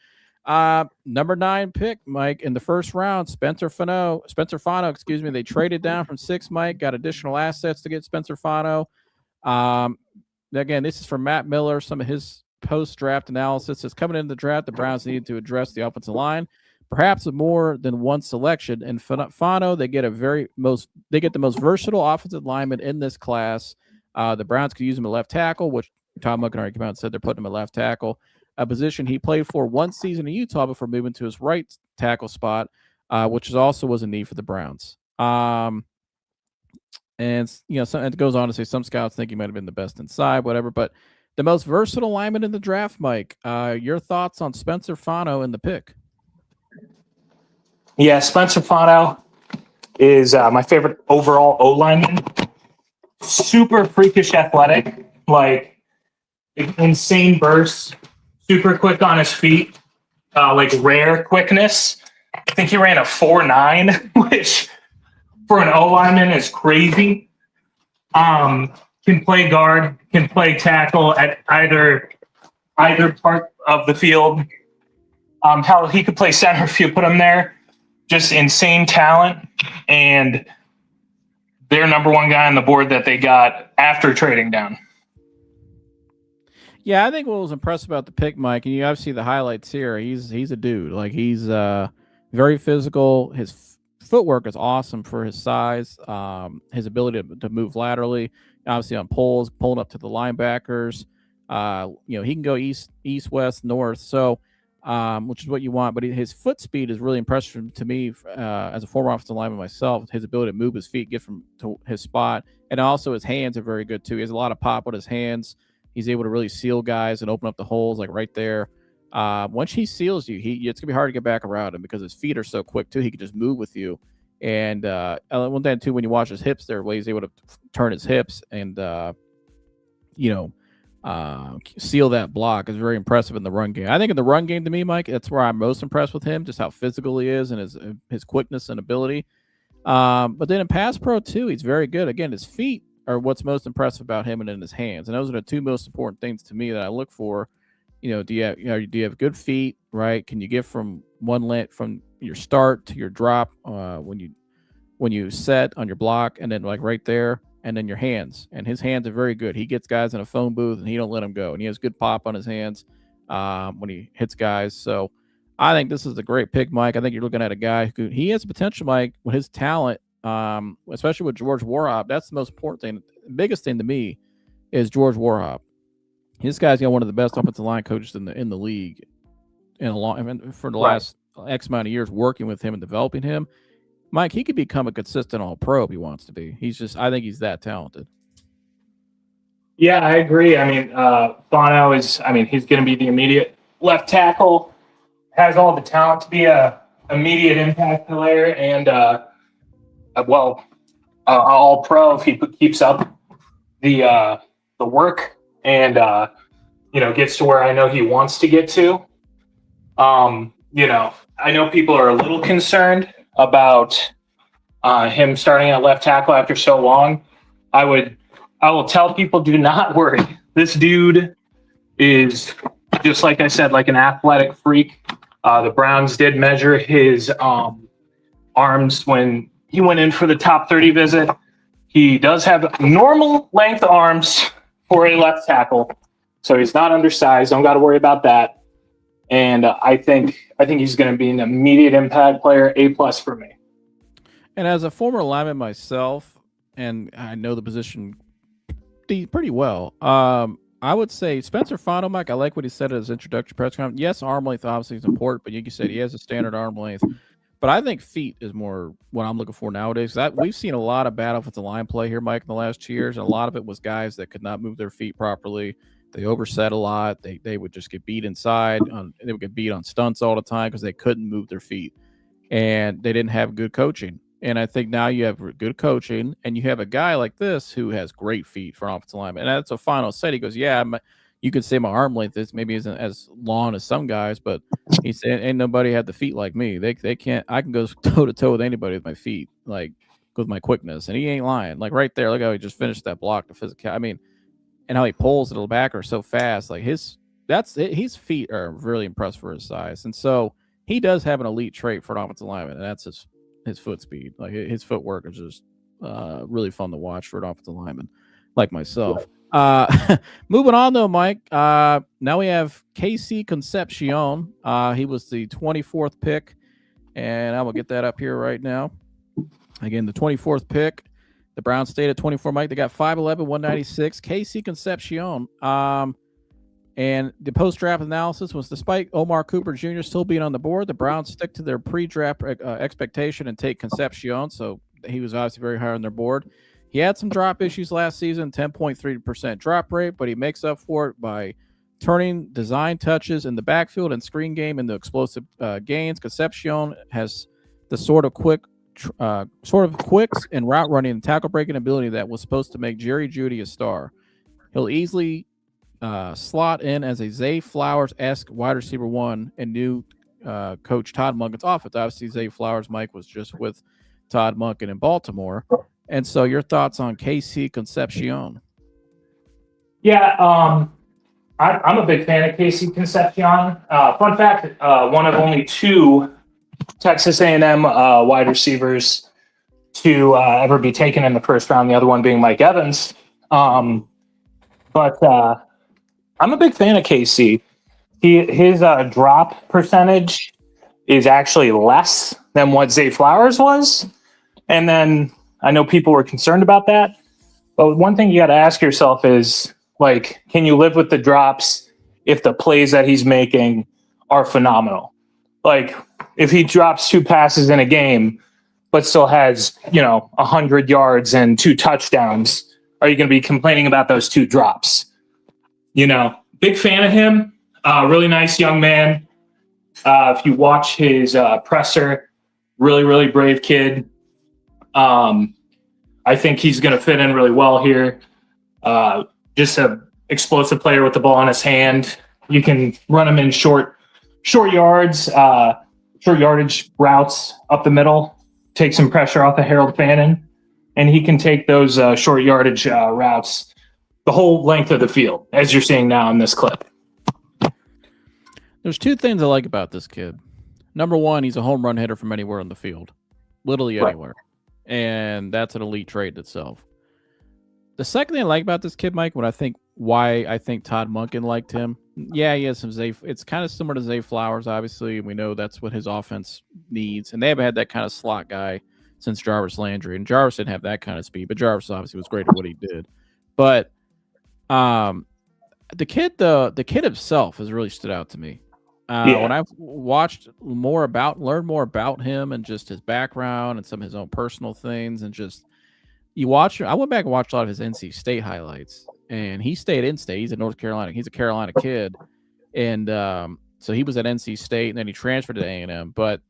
[SPEAKER 1] Number 9 pick, Mike, in the first round, Spencer Fano, excuse me. They traded down from 6, Mike, got additional assets to get Spencer Fano. Again, this is from Matt Miller, some of his post-draft analysis. Is coming into the draft, the Browns needed to address the offensive line, perhaps with more than one selection. And Fano, they get the most versatile offensive lineman in this class. The Browns could use him at left tackle, which Tom Monken already came out and said they're putting him at left tackle, a position he played for one season in Utah before moving to his right tackle spot, which also was a need for the Browns. And it goes on to say some scouts think he might have been the best inside, whatever. But the most versatile lineman in the draft, Mike. Your thoughts on Spencer Fano in the pick?
[SPEAKER 2] Yeah, Spencer Fano is my favorite overall O lineman. Super freakish athletic, like insane bursts, super quick on his feet, like rare quickness. I think he ran a 4.9, which for an O lineman is crazy. Can play guard, can play tackle at either part of the field. Hell, he could play center if you put him there. Just insane talent and their number one guy on the board that they got after trading down.
[SPEAKER 1] Yeah, I think what was impressive about the pick, Mike, and you obviously see the highlights here. He's a dude. Like he's very physical. His footwork is awesome for his size. His ability to move laterally, obviously on pulls, pulling up to the linebackers. He can go east, west, north. So, which is what you want. But his foot speed is really impressive to me as a former offensive lineman myself. His ability to move his feet, get from to his spot, and also his hands are very good too. He has a lot of pop with his hands. He's able to really seal guys and open up the holes like right there. Once he seals you, it's gonna be hard to get back around him because his feet are so quick too. He can just move with you. And one thing too, when you watch his hips, there, he's able to turn his hips and seal that block is very impressive in the run game. I think in the run game, to me, Mike, that's where I'm most impressed with him, just how physical he is and his quickness and ability. But then in pass pro too, he's very good. Again, his feet are what's most impressive about him, and in his hands. And those are the two most important things to me that I look for. Do you have good feet, right? Can you get from from your start to your drop when you set on your block, and then like right there, and then your hands. And his hands are very good. He gets guys in a phone booth and he don't let them go. And he has good pop on his hands when he hits guys. So I think this is a great pick, Mike. I think you're looking at a guy who he has potential, Mike, with his talent. Especially with George Warhop, that's the most important thing. The biggest thing to me is George Warhop. This guy's got one of the best offensive line coaches in the league for the last X amount of years working with him and developing him. Mike, he could become a consistent All-Pro if he wants to be. I think he's that talented.
[SPEAKER 2] Yeah, I agree. I mean, Bono is. I mean, he's going to be the immediate left tackle. Has all the talent to be a immediate impact player and. All pro if he keeps up the work and gets to where I know he wants to get to. I know people are a little concerned about him starting at left tackle after so long. I will tell people, do not worry. This dude is just like I said, like an athletic freak. The Browns did measure his arms when he went in for the top 30 visit. He does have normal length arms for a left tackle, so he's not undersized. Don't got to worry about that. And I think he's going to be an immediate impact player, A+ for me.
[SPEAKER 1] And as a former lineman myself, and I know the position pretty well, I would say Spencer Fano, Mike, I like what he said at his introductory press conference. Yes, arm length obviously is important, but you said he has a standard arm length. But I think feet is more what I'm looking for nowadays. We've seen a lot of bad offensive line play here, Mike, in the last 2 years. And a lot of it was guys that could not move their feet properly. They overset a lot. They would just get beat inside. They would get beat on stunts all the time because they couldn't move their feet. And they didn't have good coaching. And I think now you have good coaching, and you have a guy like this who has great feet for an offensive lineman. And that's a final set. He goes, yeah, you could say my arm length isn't as long as some guys, but he said, ain't nobody had the feet like me. They can't. I can go toe to toe with anybody with my feet, like with my quickness. And he ain't lying. Like right there, look how he just finished that block. The physical. I mean, and how he pulls it to the backer so fast. Like his feet are really impressive for his size. And so he does have an elite trait for an offensive lineman, and that's his foot speed. Like his footwork is just really fun to watch for an offensive lineman like myself. Moving on though, Mike. Now we have Casey Concepcion. He was the 24th pick, and I will get that up here right now. Again, the 24th pick. The Browns stayed at 24, Mike. They got 5'11", 196. Casey Concepcion. And the post-draft analysis was, despite Omar Cooper Jr. still being on the board, the Browns stick to their pre-draft expectation and take Concepcion. So he was obviously very high on their board. He had some drop issues last season, 10.3% drop rate, but he makes up for it by turning design touches in the backfield and screen game into explosive gains. Concepcion has the sort of quicks and route running and tackle breaking ability that was supposed to make Jerry Jeudy a star. He'll easily slot in as a Zay Flowers-esque wide receiver one and new coach Todd Monken's offense. Obviously, Zay Flowers, Mike, was just with Todd Monken in Baltimore. And so your thoughts on Casey Concepcion?
[SPEAKER 2] Yeah, I'm a big fan of Casey Concepcion. Fun fact, one of only two Texas A&M wide receivers to ever be taken in the first round, the other one being Mike Evans. But I'm a big fan of KC. His drop percentage is actually less than what Zay Flowers was. And then I know people were concerned about that. But one thing you got to ask yourself is, like, can you live with the drops if the plays that he's making are phenomenal? Like, if he drops 2 passes in a game, but still has, 100 yards and 2 touchdowns, are you going to be complaining about those 2 drops? Big fan of him. Really nice young man. If you watch his presser, really, really brave kid. I think he's going to fit in really well here. Just a explosive player with the ball in his hand. You can run him in short yards, short yardage routes up the middle, take some pressure off of Harold Fannin, and he can take those short yardage routes the whole length of the field, as you're seeing now in this clip.
[SPEAKER 1] There's 2 things I like about this kid. Number one, he's a home run hitter from anywhere on the field, literally anywhere. Right. And that's an elite trait itself. The second thing I like about this kid, Mike, why I think Todd Monken liked him. Yeah, he has some Zay. It's kind of similar to Zay Flowers, obviously, and we know that's what his offense needs. And they haven't had that kind of slot guy since Jarvis Landry. And Jarvis didn't have that kind of speed, but Jarvis obviously was great at what he did. But the kid himself has really stood out to me. When I've learned more about him and just his background and some of his own personal things, and just I went back and watched a lot of his NC State highlights, and he stayed in state. He's a North Carolina. He's a Carolina kid, and so he was at NC State, and then he transferred to A&M. But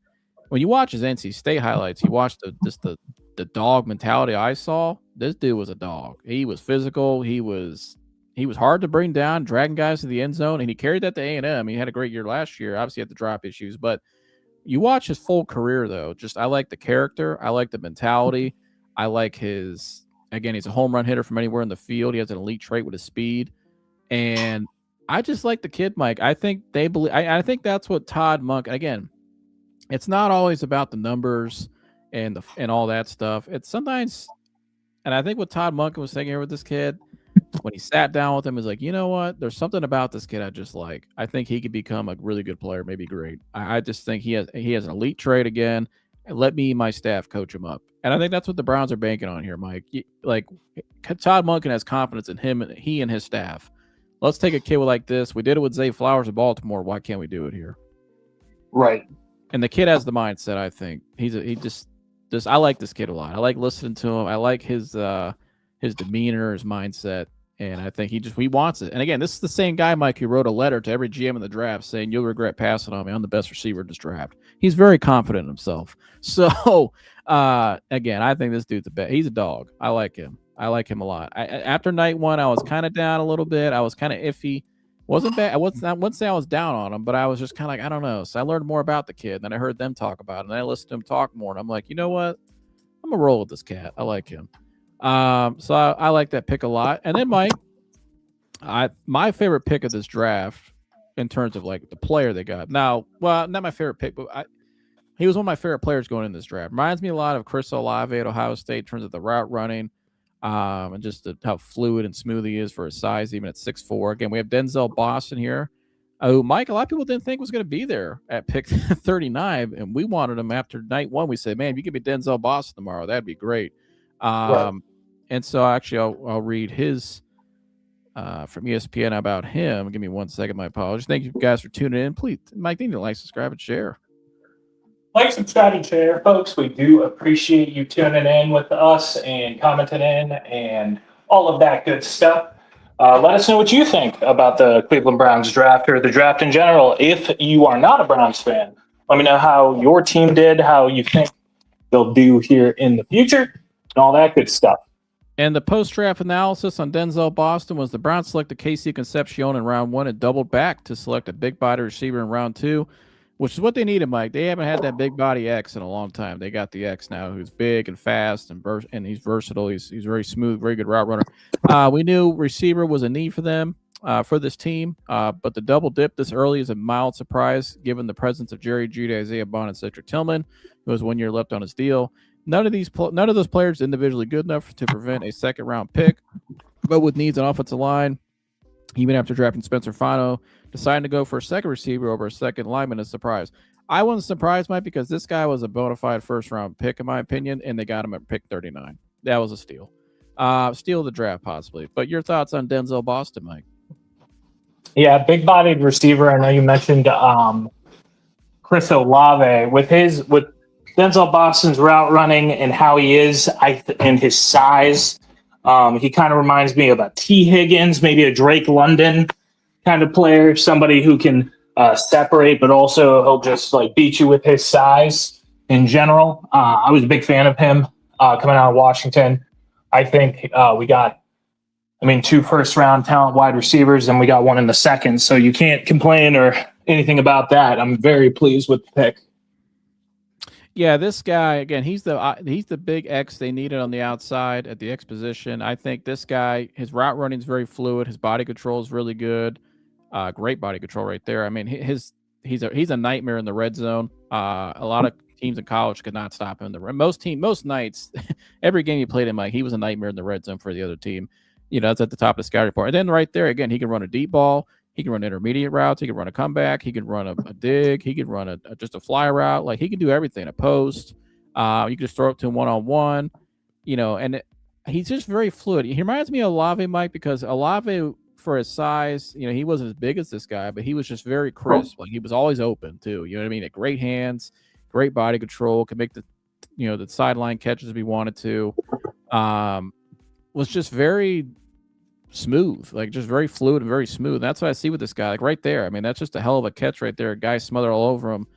[SPEAKER 1] when you watch his NC State highlights, you watch the dog mentality I saw. This dude was a dog. He was physical. He was hard to bring down, dragging guys to the end zone, and he carried that to A&M. He had a great year last year. Obviously, he had the drop issues, but you watch his full career, though. I like the character. I like the mentality. I like he's a home run hitter from anywhere in the field. He has an elite trait with his speed, and I just like the kid, Mike. I think they believe. I think that's what Todd Monk. Again, it's not always about the numbers and all that stuff. It's sometimes, and I think what Todd Monk was thinking here with this kid, when he sat down with him, is like, you know what? There's something about this kid I just like. I think he could become a really good player, maybe great. I just think he has an elite trait again. And let me, my staff, coach him up. And I think that's what the Browns are banking on here, Mike. Like, Todd Monken has confidence in him and he and his staff. Let's take a kid like this. We did it with Zay Flowers in Baltimore. Why can't we do it here?
[SPEAKER 2] Right.
[SPEAKER 1] And the kid has the mindset. I think I like this kid a lot. I like listening to him. I like his demeanor, his mindset. And I think he wants it. And again, this is the same guy, Mike, who wrote a letter to every GM in the draft saying, "You'll regret passing on me. I'm the best receiver in this draft." He's very confident in himself. So, again, I think this dude's the best. He's a dog. I like him. I like him a lot. After night 1, I was kind of down a little bit. I was kind of iffy. Wasn't bad. I wouldn't say I was down on him, but I was just kind of like, I don't know. So I learned more about the kid. Then I heard them talk about it. And I listened to him talk more. And I'm like, you know what? I'm going to roll with this cat. I like him. So I like that pick a lot. And then Mike, my favorite pick of this draft in terms of like the player they got. Now, well, not my favorite pick, but he was one of my favorite players going in this draft. Reminds me a lot of Chris Olave at Ohio State in terms of the route running, and just how fluid and smooth he is for his size, even at 6'4". Again, we have Denzel Boston here. Oh, Mike, a lot of people didn't think was going to be there at pick 39, and we wanted him after night 1. We said, man, if you give me Denzel Boston tomorrow, that'd be great. Right. And so actually I'll read his from ESPN about him. Give me 1 second. My apologies. Thank you guys for tuning in. Please, Mike, you need to like, subscribe, and share.
[SPEAKER 2] Like, subscribe, and share, folks. We do appreciate you tuning in with us and commenting in and all of that good stuff. Let us know what you think about the Cleveland Browns draft or the draft in general. If you are not a Browns fan, let me know how your team did, how you think they'll do here in the future, and all that good stuff.
[SPEAKER 1] And the post-draft analysis on Denzel Boston was the Browns selected Casey Concepcion in round 1 and doubled back to select a big body receiver in round 2, which is what they needed, Mike. They haven't had that big body X in a long time. They got the X now, who's big and fast and he's versatile. He's very smooth, very good route runner. We knew receiver was a need for them, for this team, but the double dip this early is a mild surprise given the presence of Jerry Jeudy, Isaiah Bond, and Cedric Tillman, who has 1 year left on his deal. None of those players individually good enough to prevent a second round pick, but with needs on offensive line, even after drafting Spencer Fano, deciding to go for a second receiver over a second lineman is a surprise. I wasn't surprised, Mike, because this guy was a bona fide first round pick, in my opinion, and they got him at pick 39. That was a steal. Steal of the draft, possibly. But your thoughts on Denzel Boston, Mike?
[SPEAKER 2] Yeah, big bodied receiver. I know you mentioned Chris Olave with Denzel Boston's route running and how he is, and his size. He kind of reminds me of a T. Higgins, maybe a Drake London kind of player, somebody who can separate, but also he'll just like beat you with his size in general. I was a big fan of him coming out of Washington. I think we got, two first-round talent wide receivers, and we got one in the second, so you can't complain or anything about that. I'm very pleased with the pick.
[SPEAKER 1] Yeah, this guy again. He's the big X they needed on the outside at the X position. I think this guy, his route running is very fluid. His body control is really good. Great body control right there. I mean, he's a nightmare in the red zone. A lot of teams in college could not stop him in the red. Most nights, every game he played in, he was a nightmare in the red zone for the other team. That's at the top of the scouting report. And then right there again, he can run a deep ball. He can run intermediate routes. He can run a comeback. He can run a dig. He can run just a fly route. Like, he can do everything. A post. You can just throw it to him one-on-one. He's just very fluid. He reminds me of Olave, Mike, because Olave, for his size, he wasn't as big as this guy, but he was just very crisp. Like, he was always open too. You know what I mean? At great hands, great body control, could make the sideline catches if he wanted to. Was just very smooth, like just very fluid and very smooth. That's what I see with this guy, like right there. I mean, that's just a hell of a catch right there. A guy smothered all over him,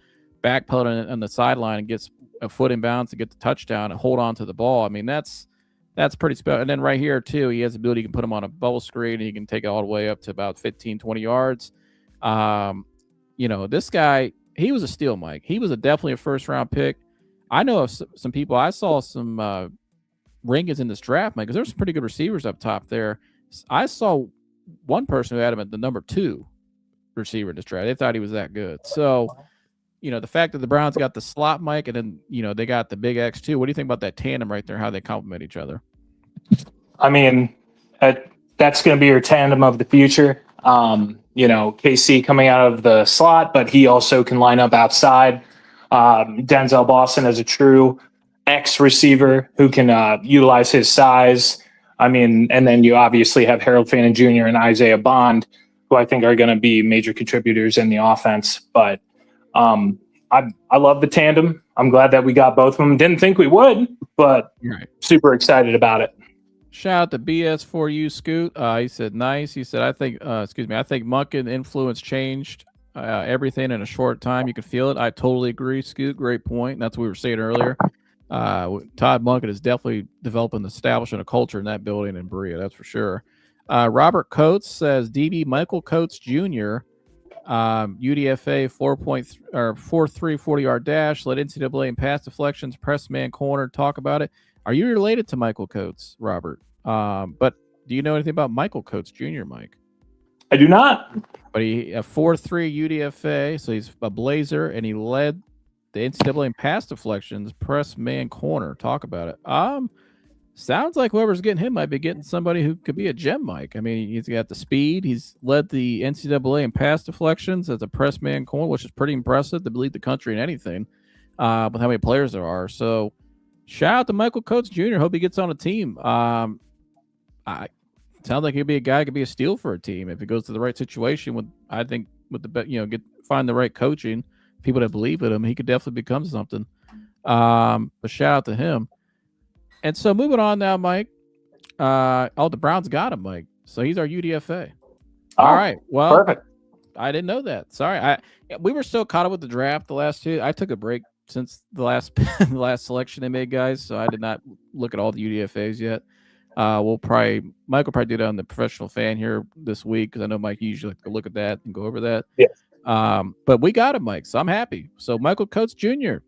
[SPEAKER 1] backpedaling on the sideline and gets a foot in bounds to get the touchdown and hold on to the ball. I mean, that's pretty special. And then right here too, he has the ability, you can put him on a bubble screen and he can take it all the way up to about 15, 20 yards. This guy, he was a steal, Mike. He was definitely a first round pick. I know of some people, I saw some rankings in this draft, Mike, because there's some pretty good receivers up top there. I saw one person who had him at the number 2 receiver in this draft. They thought he was that good. So, the fact that the Browns got the slot, Mike, and then, they got the big X too. What do you think about that tandem right there, how they complement each other?
[SPEAKER 2] I mean, that's going to be your tandem of the future. KC coming out of the slot, but he also can line up outside. Denzel Boston as a true X receiver who can utilize his size. And then you obviously have Harold Fannin Jr. and Isaiah Bond, who I think are going to be major contributors in the offense. But I love the tandem. I'm glad that we got both of them. Didn't think we would, but super excited about it.
[SPEAKER 1] Shout out to BS4U Scoot. He said, nice. He said, I think Monken influence changed everything in a short time. You can feel it. I totally agree, Scoot. Great point. That's what we were saying earlier. Todd Monken is definitely developing, establishing a culture in that building in Berea, that's for sure. Robert Coates says DB Michael Coates Jr., UDFA 4.3 40-yard dash, led NCAA in pass deflections, press man corner. Talk about it. Are you related to Michael Coates, Robert? But do you know anything about Michael Coates Jr., Mike?
[SPEAKER 2] I do not.
[SPEAKER 1] But he a 4.3 UDFA, so he's a Blazer, and he led the NCAA in pass deflections, press man corner. Talk about it. Sounds like whoever's getting him might be getting somebody who could be a gem, Mike. I mean, he's got the speed. He's led the NCAA in pass deflections as a press man corner, which is pretty impressive to lead the country in anything with how many players there are. So shout out to Michael Coates Jr. Hope he gets on a team. Sounds like he'd be a guy who could be a steal for a team if he goes to the right situation. Find the right coaching, people that believe in him, he could definitely become something. But shout out to him. And so moving on now, Mike. The Browns got him, Mike. So he's our UDFA. All right. Well,
[SPEAKER 2] perfect.
[SPEAKER 1] I didn't know that. Sorry. We were so caught up with the draft the last 2. I took a break since the last the last selection they made, guys. So I did not look at all the UDFAs yet. Mike will probably do that on the Professional Fan here this week, because I know Mike usually like to look at that and go over that.
[SPEAKER 2] Yes.
[SPEAKER 1] But we got him, Mike. So I'm happy. So Michael Coates Jr.,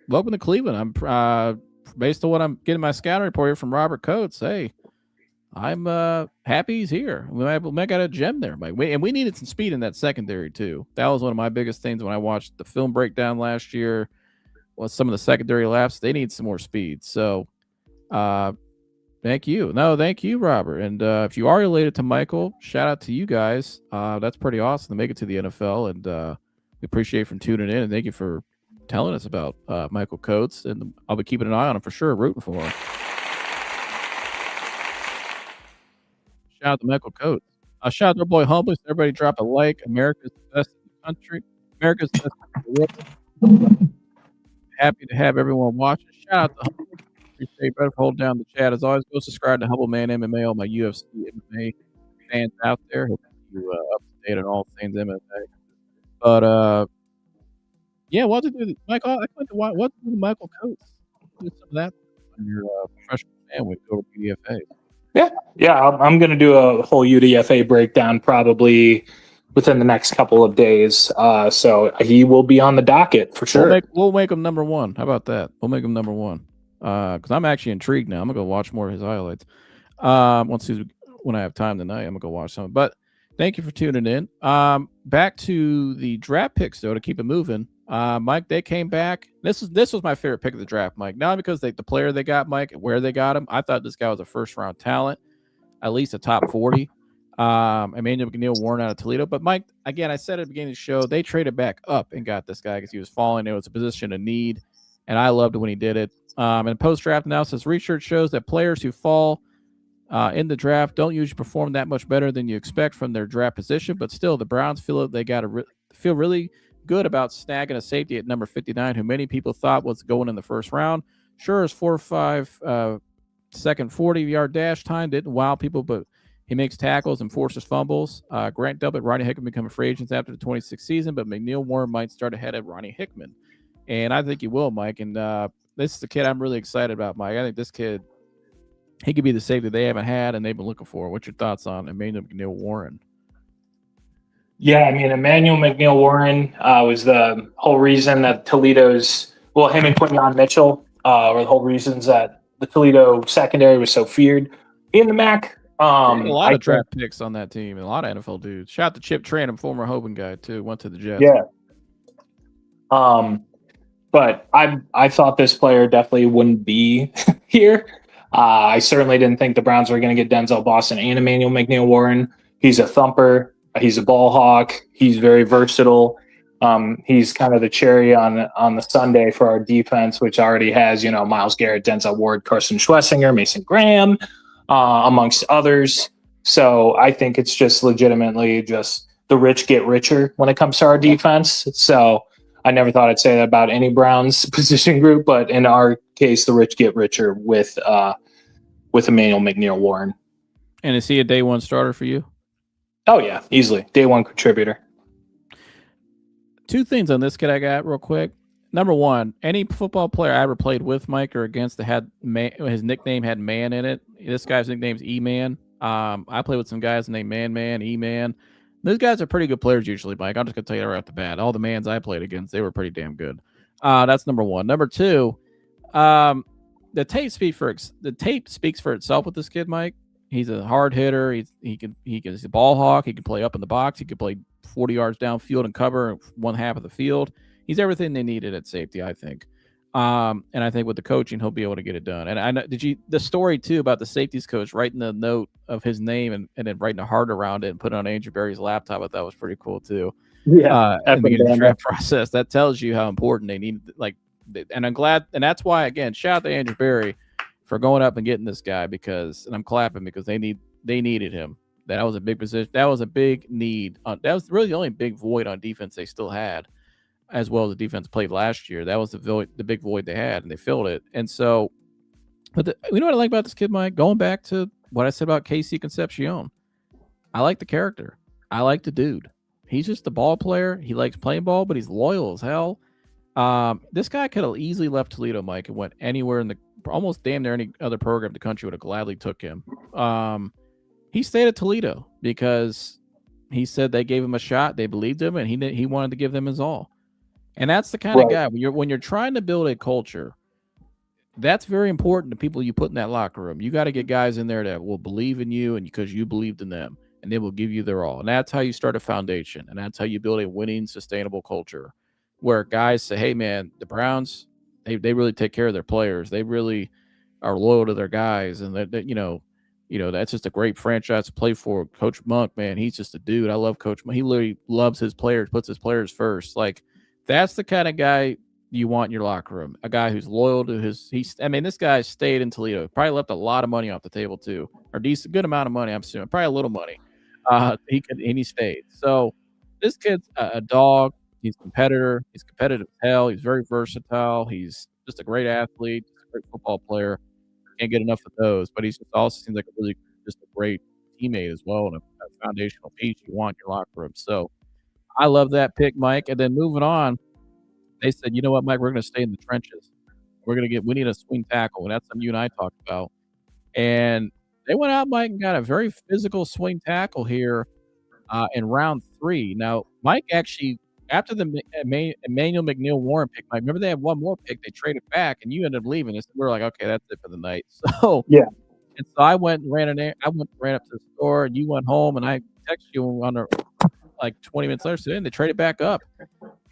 [SPEAKER 1] welcome to Cleveland. I'm based on what I'm getting my scouting report here from Robert Coates. Hey, I'm happy he's here. We might got a gem there, Mike. We needed some speed in that secondary too. That was one of my biggest things when I watched the film breakdown last year. some of the secondary laps, they need some more speed. So, thank you. No, thank you, Robert. And if you are related to Michael, shout out to you guys. That's pretty awesome to make it to the NFL, and we appreciate you for tuning in, and thank you for telling us about Michael Coates. And I'll be keeping an eye on him for sure, rooting for him. Shout out to Michael Coates. Shout out to our boy Humbles. Everybody drop a like. America's the best in the country. America's the best in the world. Happy to have everyone watching. Shout out to Humble. Appreciate Brett for holding down the chat. As always, go subscribe to Humble Man MMA, all my UFC MMA fans out there. He'll keep you up to date on all things MMA. But yeah, what to do, Michael? I like to what to do to Michael Coates. Do some of that when you're a professional fan when you go to UDFA.
[SPEAKER 2] Yeah, I'm going to do a whole UDFA breakdown probably within the next couple of days. So he will be on the docket for sure.
[SPEAKER 1] We'll make him number one. How about that? We'll make him number one. Because I'm actually intrigued now. I'm gonna go watch more of his highlights. When I have time tonight, I'm gonna go watch some. But thank you for tuning in. Back to the draft picks though, to keep it moving. Mike, they came back. This was my favorite pick of the draft, Mike. Not because the player they got, Mike, where they got him. I thought this guy was a first round talent, at least a top 40. Emmanuel McNeil Warren out of Toledo. But Mike, again, I said at the beginning of the show, they traded back up and got this guy because he was falling. It was a position of need, and I loved it when he did it. And post-draft analysis research shows that players who fall in the draft don't usually perform that much better than you expect from their draft position. But still, the Browns feel they got to feel really good about snagging a safety at number 59, who many people thought was going in the first round. Sure, his 4.5 second 40-yard dash time didn't wow people, but he makes tackles and forces fumbles. Grant Delpit, Ronnie Hickman become free agents after the 26th season, but McNeil Warren might start ahead of Ronnie Hickman. And I think he will, Mike. And this is the kid I'm really excited about, Mike. I think this kid, he could be the safety they haven't had and they've been looking for. What's your thoughts on Emmanuel McNeil Warren?
[SPEAKER 2] Yeah, I mean, Emmanuel McNeil Warren was the whole reason that Toledo's, him and Quinyon Mitchell were the whole reasons that the Toledo secondary was so feared in the MAC.
[SPEAKER 1] A lot of draft picks on that team and a lot of NFL dudes. Shout out to Chip Tranum, former Hoban guy, too. Went to the Jets.
[SPEAKER 2] Yeah. But I thought this player definitely wouldn't be here. I certainly didn't think the Browns were going to get Denzel Boston and Emmanuel McNeil Warren. He's a thumper. He's a ball hawk. He's very versatile. He's kind of the cherry on the sundae for our defense, which already has, Myles Garrett, Denzel Ward, Carson Schlesinger, Mason Graham, amongst others. So I think it's just legitimately just the rich get richer when it comes to our defense. So I never thought I'd say that about any Browns position group, but in our case, the rich get richer with Emmanuel McNeil Warren.
[SPEAKER 1] And is he a day one starter for you?
[SPEAKER 2] Oh yeah, easily day one contributor.
[SPEAKER 1] Two things on this kid I got real quick. Number one, any football player I ever played with, Mike, or against that had his nickname had man in it. This guy's nickname's E-Man. I played with some guys named Man, E-Man. Those guys are pretty good players usually, Mike. I'm just gonna tell you right off the bat. All the mans I played against, they were pretty damn good. That's number one. Number two, the tape speaks for itself with this kid, Mike. He's a hard hitter. He's a ball hawk. He can play up in the box. He can play 40 yards downfield and cover one half of the field. He's everything they needed at safety, I think. And I think with the coaching, he'll be able to get it done. And I know, the story too about the safeties coach writing the note of his name and then writing a heart around it and put it on Andrew Berry's laptop. I thought was pretty cool too.
[SPEAKER 2] Yeah.
[SPEAKER 1] In the draft process, that tells you how important they need. And I'm glad. And that's why, again, shout out to Andrew Berry for going up and getting this guy and I'm clapping because they needed him. That was a big position. That was a big need. That was really the only big void on defense they still had, as well as the defense played last year. That was the big void they had, and they filled it. And so, but you know what I like about this kid, Mike? Going back to what I said about KC Concepcion, I like the character. I like the dude. He's just a ball player. He likes playing ball, but he's loyal as hell. This guy could have easily left Toledo, Mike, and went anywhere in almost damn near any other program the country would have gladly took him. He stayed at Toledo because he said they gave him a shot. They believed him, and he wanted to give them his all. And that's the kind of guy when you're trying to build a culture, that's very important to people you put in that locker room. You got to get guys in there that will believe in you and because you believed in them, and they will give you their all. And that's how you start a foundation, and that's how you build a winning, sustainable culture where guys say, hey, man, the Browns, they really take care of their players. They really are loyal to their guys, and that that's just a great franchise to play for. Coach Monk, man, he's just a dude. I love Coach Monk. He literally loves his players, puts his players first. Like that's the kind of guy you want in your locker room. A guy who's loyal to his. This guy stayed in Toledo. Probably left a lot of money off the table too, or decent good amount of money. I'm assuming probably a little money. He stayed. So this kid's a dog. He's a competitor. He's competitive as hell. He's very versatile. He's just a great athlete, just a great football player. Can't get enough of those. But he's just also seems like a really just a great teammate as well, and a foundational piece you want in your locker room. So I love that pick, Mike. And then moving on, they said, you know what, Mike, we're going to stay in the trenches. We need a swing tackle, and that's something you and I talked about. And they went out, Mike, and got a very physical swing tackle here in round 3. Now, Mike actually, after the Emmanuel McNeil Warren pick, Mike, remember they had one more pick. They traded back, and you ended up leaving. So we were like, okay, that's it for the night. So
[SPEAKER 2] Yeah.
[SPEAKER 1] And so I went and ran up to the store, and you went home, and I texted you on like 20 minutes later. So then they traded back up.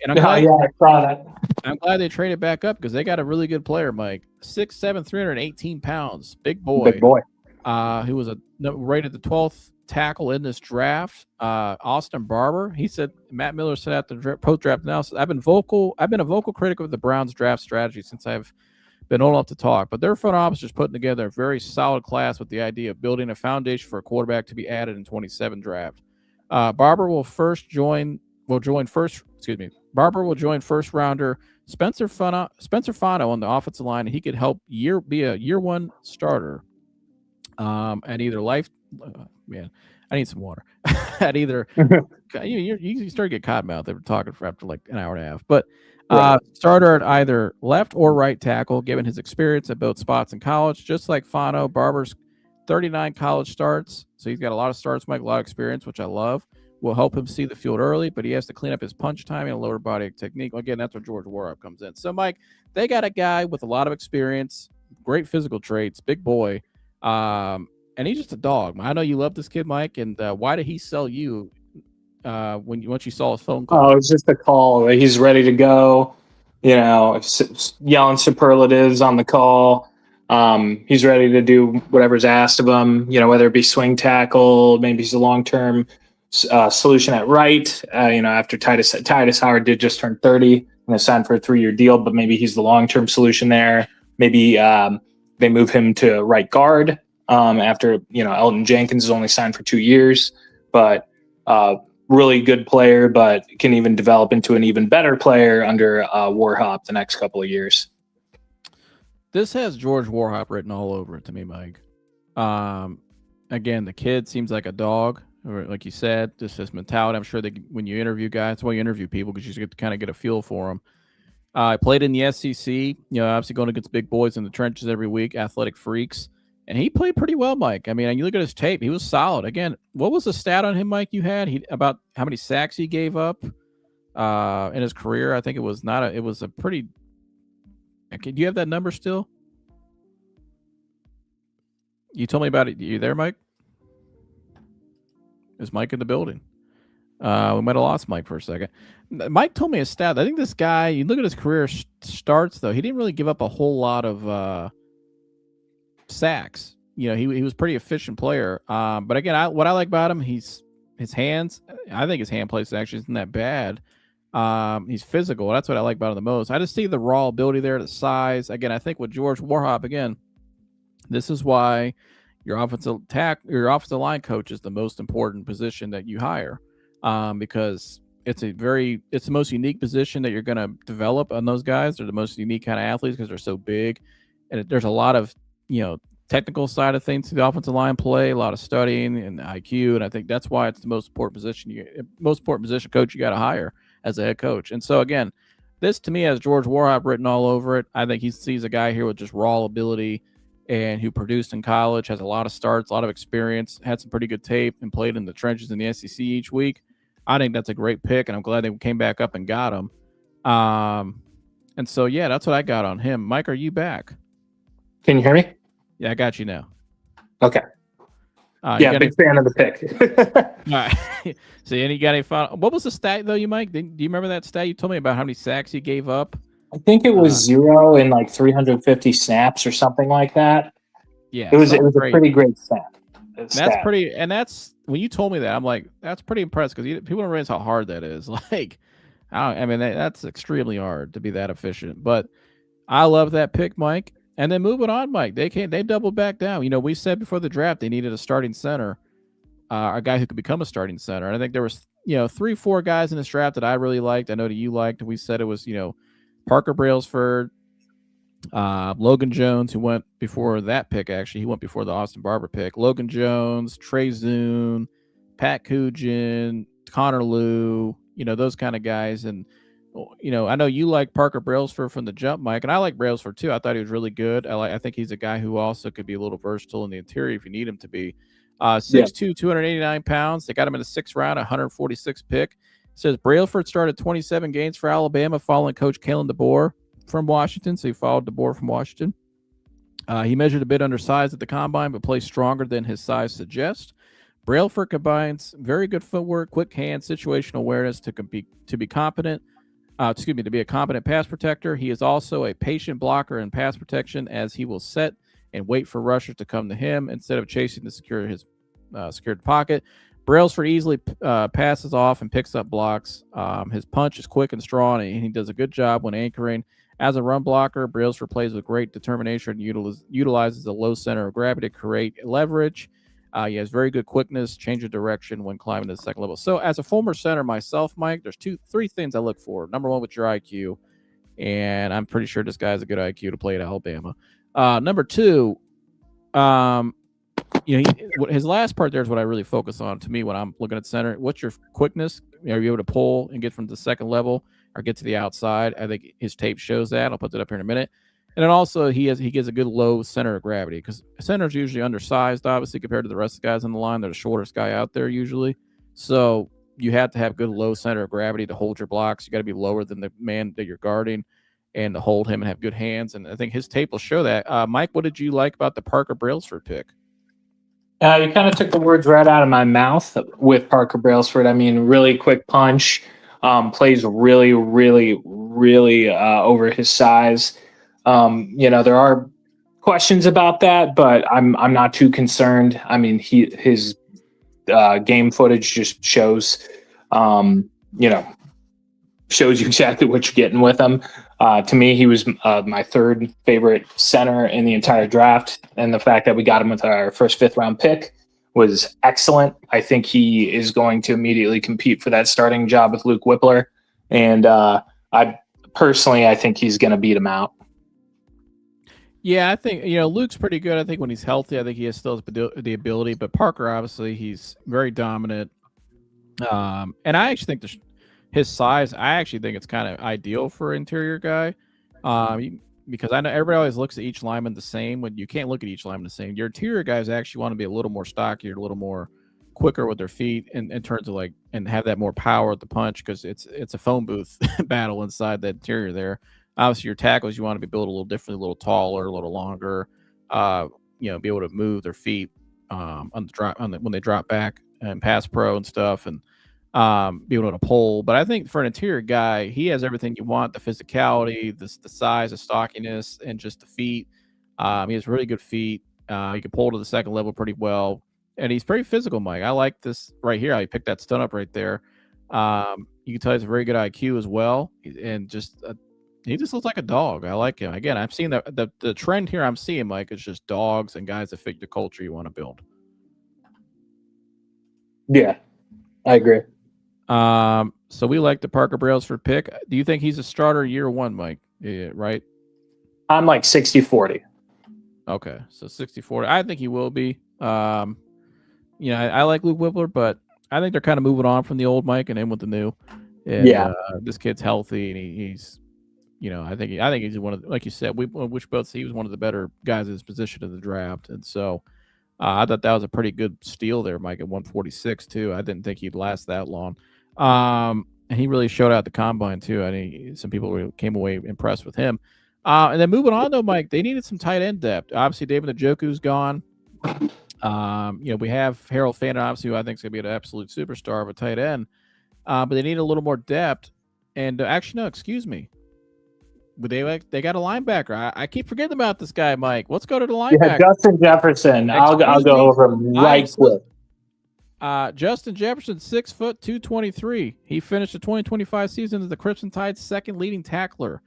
[SPEAKER 1] And I'm glad,
[SPEAKER 2] I saw that.
[SPEAKER 1] I'm glad they traded back up because they got a really good player, Mike. 6'7", 318 pounds, big boy.
[SPEAKER 2] Big boy.
[SPEAKER 1] Who was rated the 12th tackle in this draft. Austin Barber. He said, Matt Miller said at the post-draft analysis, I've been a vocal critic of the Browns draft strategy since I've been old enough to talk, but their front office is putting together a very solid class with the idea of building a foundation for a quarterback to be added in 27 draft. Barber will join first rounder Spencer Fano on the offensive line, and he could help be a year one starter. At either man, I need some water. At either you start to get cottonmouth. They were talking for after like an hour and a half, but starter at either left or right tackle, given his experience at both spots in college. Just like Fano, Barber's 39 college starts, so he's got a lot of starts, Mike, a lot of experience, which I love. Will help him see the field early, but he has to clean up his punch timing and lower body technique. Again, that's where George Warhop comes in. So, Mike, they got a guy with a lot of experience, great physical traits, big boy, and he's just a dog. I know you love this kid, Mike, and why did he sell you once you saw his phone call?
[SPEAKER 2] Oh, it's just a call. He's ready to go. Yelling superlatives on the call. He's ready to do whatever's asked of him. Whether it be swing tackle, maybe he's a long-term solution at right. After Titus Howard did just turn 30 and signed for a 3-year deal, but maybe he's the long-term solution there. Maybe they move him to right guard after Elton Jenkins is only signed for 2 years, but really good player, but can even develop into an even better player under Warhop the next couple of years.
[SPEAKER 1] This has George Warhop written all over it to me, Mike. Again, the kid seems like a dog, or like you said, just his mentality. I'm sure when you interview guys, that's why you interview people, because you get to kind of get a feel for them. I played in the SEC, obviously going against big boys in the trenches every week, athletic freaks. And he played pretty well, Mike. I mean, you look at his tape, he was solid. Again, what was the stat on him, Mike, you had? About how many sacks he gave up in his career? I think it was a pretty... Do you have that number still? You told me about it. You there, Mike? Is Mike in the building? We might have lost Mike for a second. Mike told me a stat. I think this guy, you look at his career starts, though, he didn't really give up a whole lot of sacks. He was a pretty efficient player. But again, what I like about him, his hands, I think his hand play actually isn't that bad. He's physical. That's what I like about him the most. I just see the raw ability there, the size. Again, I think with George Warhop, again, this is why your offensive line coach is the most important position that you hire, because it's the most unique position that you're going to develop on those guys. They're the most unique kind of athletes because they're so big, and there's a lot of technical side of things to the offensive line play, a lot of studying and IQ, and I think that's why it's the most important position coach you got to hire as a head coach. And so again, this to me has George Warhop written all over it. I think he sees a guy here with just raw ability and who produced in college, has a lot of starts, a lot of experience, had some pretty good tape, and played in the trenches in the SEC each week. I think that's a great pick, and I'm glad they came back up and got him. And so, yeah, that's what I got on him. Mike, are you back?
[SPEAKER 2] Can you hear me?
[SPEAKER 1] Yeah, I got you now.
[SPEAKER 2] Okay. Big fan of the pick.
[SPEAKER 1] All right. So, you got any final? What was the stat, though, Mike? Do you remember that stat you told me about how many sacks he gave up?
[SPEAKER 2] I think it was
[SPEAKER 1] Uh,
[SPEAKER 2] 0 in like 350 snaps or something like that.
[SPEAKER 1] yeah,
[SPEAKER 2] It was
[SPEAKER 1] something
[SPEAKER 2] a
[SPEAKER 1] crazy.
[SPEAKER 2] pretty great stat.
[SPEAKER 1] That's
[SPEAKER 2] Stat.
[SPEAKER 1] pretty, and that's when you told me that, I'm like, that's pretty impressed because people don't realize how hard that is. Like, I mean, that's extremely hard to be that efficient. But I love that pick, Mike. And then moving on, Mike, they doubled back down. You know, we said before the draft they needed a starting center, a guy who could become a starting center. And I think there was, 3, 4 guys in this draft that I really liked. I know that you liked. We said it was, Parker Brailsford, Logan Jones, who went before that pick. Actually, he went before the Austin Barber pick. Logan Jones, Trey Zune, Pat Cugin, Connor Liu. Those kind of guys. And I know you like Parker Brailsford from the jump, Mike, and I like Brailsford too. I thought he was really good. I think he's a guy who also could be a little versatile in the interior if you need him to be.
[SPEAKER 2] Yeah.
[SPEAKER 1] 6'2", 289 pounds. They got him in the 6th round, 146 pick. It says Brailsford started 27 games for Alabama following Coach Kalen DeBoer from Washington. So he followed DeBoer from Washington. He measured a bit undersized at the combine, but plays stronger than his size suggests. Brailsford combines very good footwork, quick hands, situational awareness to be competent. To be a competent pass protector. He is also a patient blocker in pass protection, as he will set and wait for rushers to come to him instead of chasing to secure his secured pocket. Brailsford easily passes off and picks up blocks. His punch is quick and strong, and he does a good job when anchoring. As a run blocker, Brailsford plays with great determination and utilizes a low center of gravity to create leverage. He has very good quickness, change of direction when climbing to the second level. So, as a former center myself, Mike, there's 3 things I look for. Number one, with your IQ, and I'm pretty sure this guy has a good IQ to play at Alabama. Number 2, his last part there is what I really focus on. To me, when I'm looking at center, what's your quickness? Are you able to pull and get from the second level or get to the outside? I think his tape shows that. I'll put that up here in a minute. And then also he gets a good low center of gravity because center's usually undersized, obviously, compared to the rest of the guys on the line. They're the shortest guy out there usually. So you have to have good low center of gravity to hold your blocks. You got to be lower than the man that you're guarding and to hold him and have good hands. And I think his tape will show that. Mike, what did you like about the Parker Brailsford pick?
[SPEAKER 2] You kind of took the words right out of my mouth with Parker Brailsford. I mean, really quick punch, plays really, really, really over his size. There are questions about that, but I'm not too concerned. I mean, his game footage just shows, shows you exactly what you're getting with him. To me, he was my 3rd favorite center in the entire draft, and the fact that we got him with our first 5th round pick was excellent. I think he is going to immediately compete for that starting job with Luke Whippler, and I think he's going to beat him out.
[SPEAKER 1] Yeah, I think Luke's pretty good. I think when he's healthy, I think he has still the ability. But Parker, obviously, he's very dominant. And I actually think his size, I actually think it's kind of ideal for an interior guy. Because I know everybody always looks at each lineman the same. When you can't look at each lineman the same, your interior guys actually want to be a little more stockier, a little more quicker with their feet in terms of and have that more power at the punch because it's a phone booth battle inside the interior there. Obviously, your tackles you want to be built a little differently, a little taller, a little longer. Be able to move their feet when they drop back and pass pro and stuff, and be able to pull. But I think for an interior guy, he has everything you want: the physicality, the size, the stockiness, and just the feet. He has really good feet. He can pull to the second level pretty well, and he's pretty physical, Mike. I like this right here. How he picked that stunt up right there. You can tell he's a very good IQ as well, and he just looks like a dog. I like him. Again, I'm seeing the trend here. I'm seeing, Mike, is just dogs and guys that fit the culture you want to build.
[SPEAKER 2] Yeah, I agree.
[SPEAKER 1] So we like the Parker Brailsford pick. Do you think he's a starter year 1, Mike? Yeah, right?
[SPEAKER 2] I'm like 60-40.
[SPEAKER 1] Okay, so 60-40. I think he will be. I like Luke Whippler, but I think they're kind of moving on from the old Mike and in with the new. And this kid's healthy, and he's I think he's one of the, like you said, we both see he was one of the better guys in his position in the draft, and so I thought that was a pretty good steal there, Mike, at 146 too. I didn't think he'd last that long, and he really showed out the combine too. I mean, some people came away impressed with him. And then moving on though, Mike, they needed some tight end depth. Obviously, David Njoku's gone. We have Harold Fannin, obviously, who I think is going to be an absolute superstar of a tight end, but they need a little more depth. And actually, no, excuse me. But they got a linebacker. I keep forgetting about this guy, Mike. Let's go to the
[SPEAKER 2] Yeah,
[SPEAKER 1] linebacker.
[SPEAKER 2] Justin Jefferson. I'll
[SPEAKER 1] Excuse
[SPEAKER 2] go
[SPEAKER 1] me.
[SPEAKER 2] over him
[SPEAKER 1] I am
[SPEAKER 2] right
[SPEAKER 1] so
[SPEAKER 2] quick.
[SPEAKER 1] Justin Jefferson, 6', 223. He finished the 2025 season as the Crimson Tide's second leading tackler.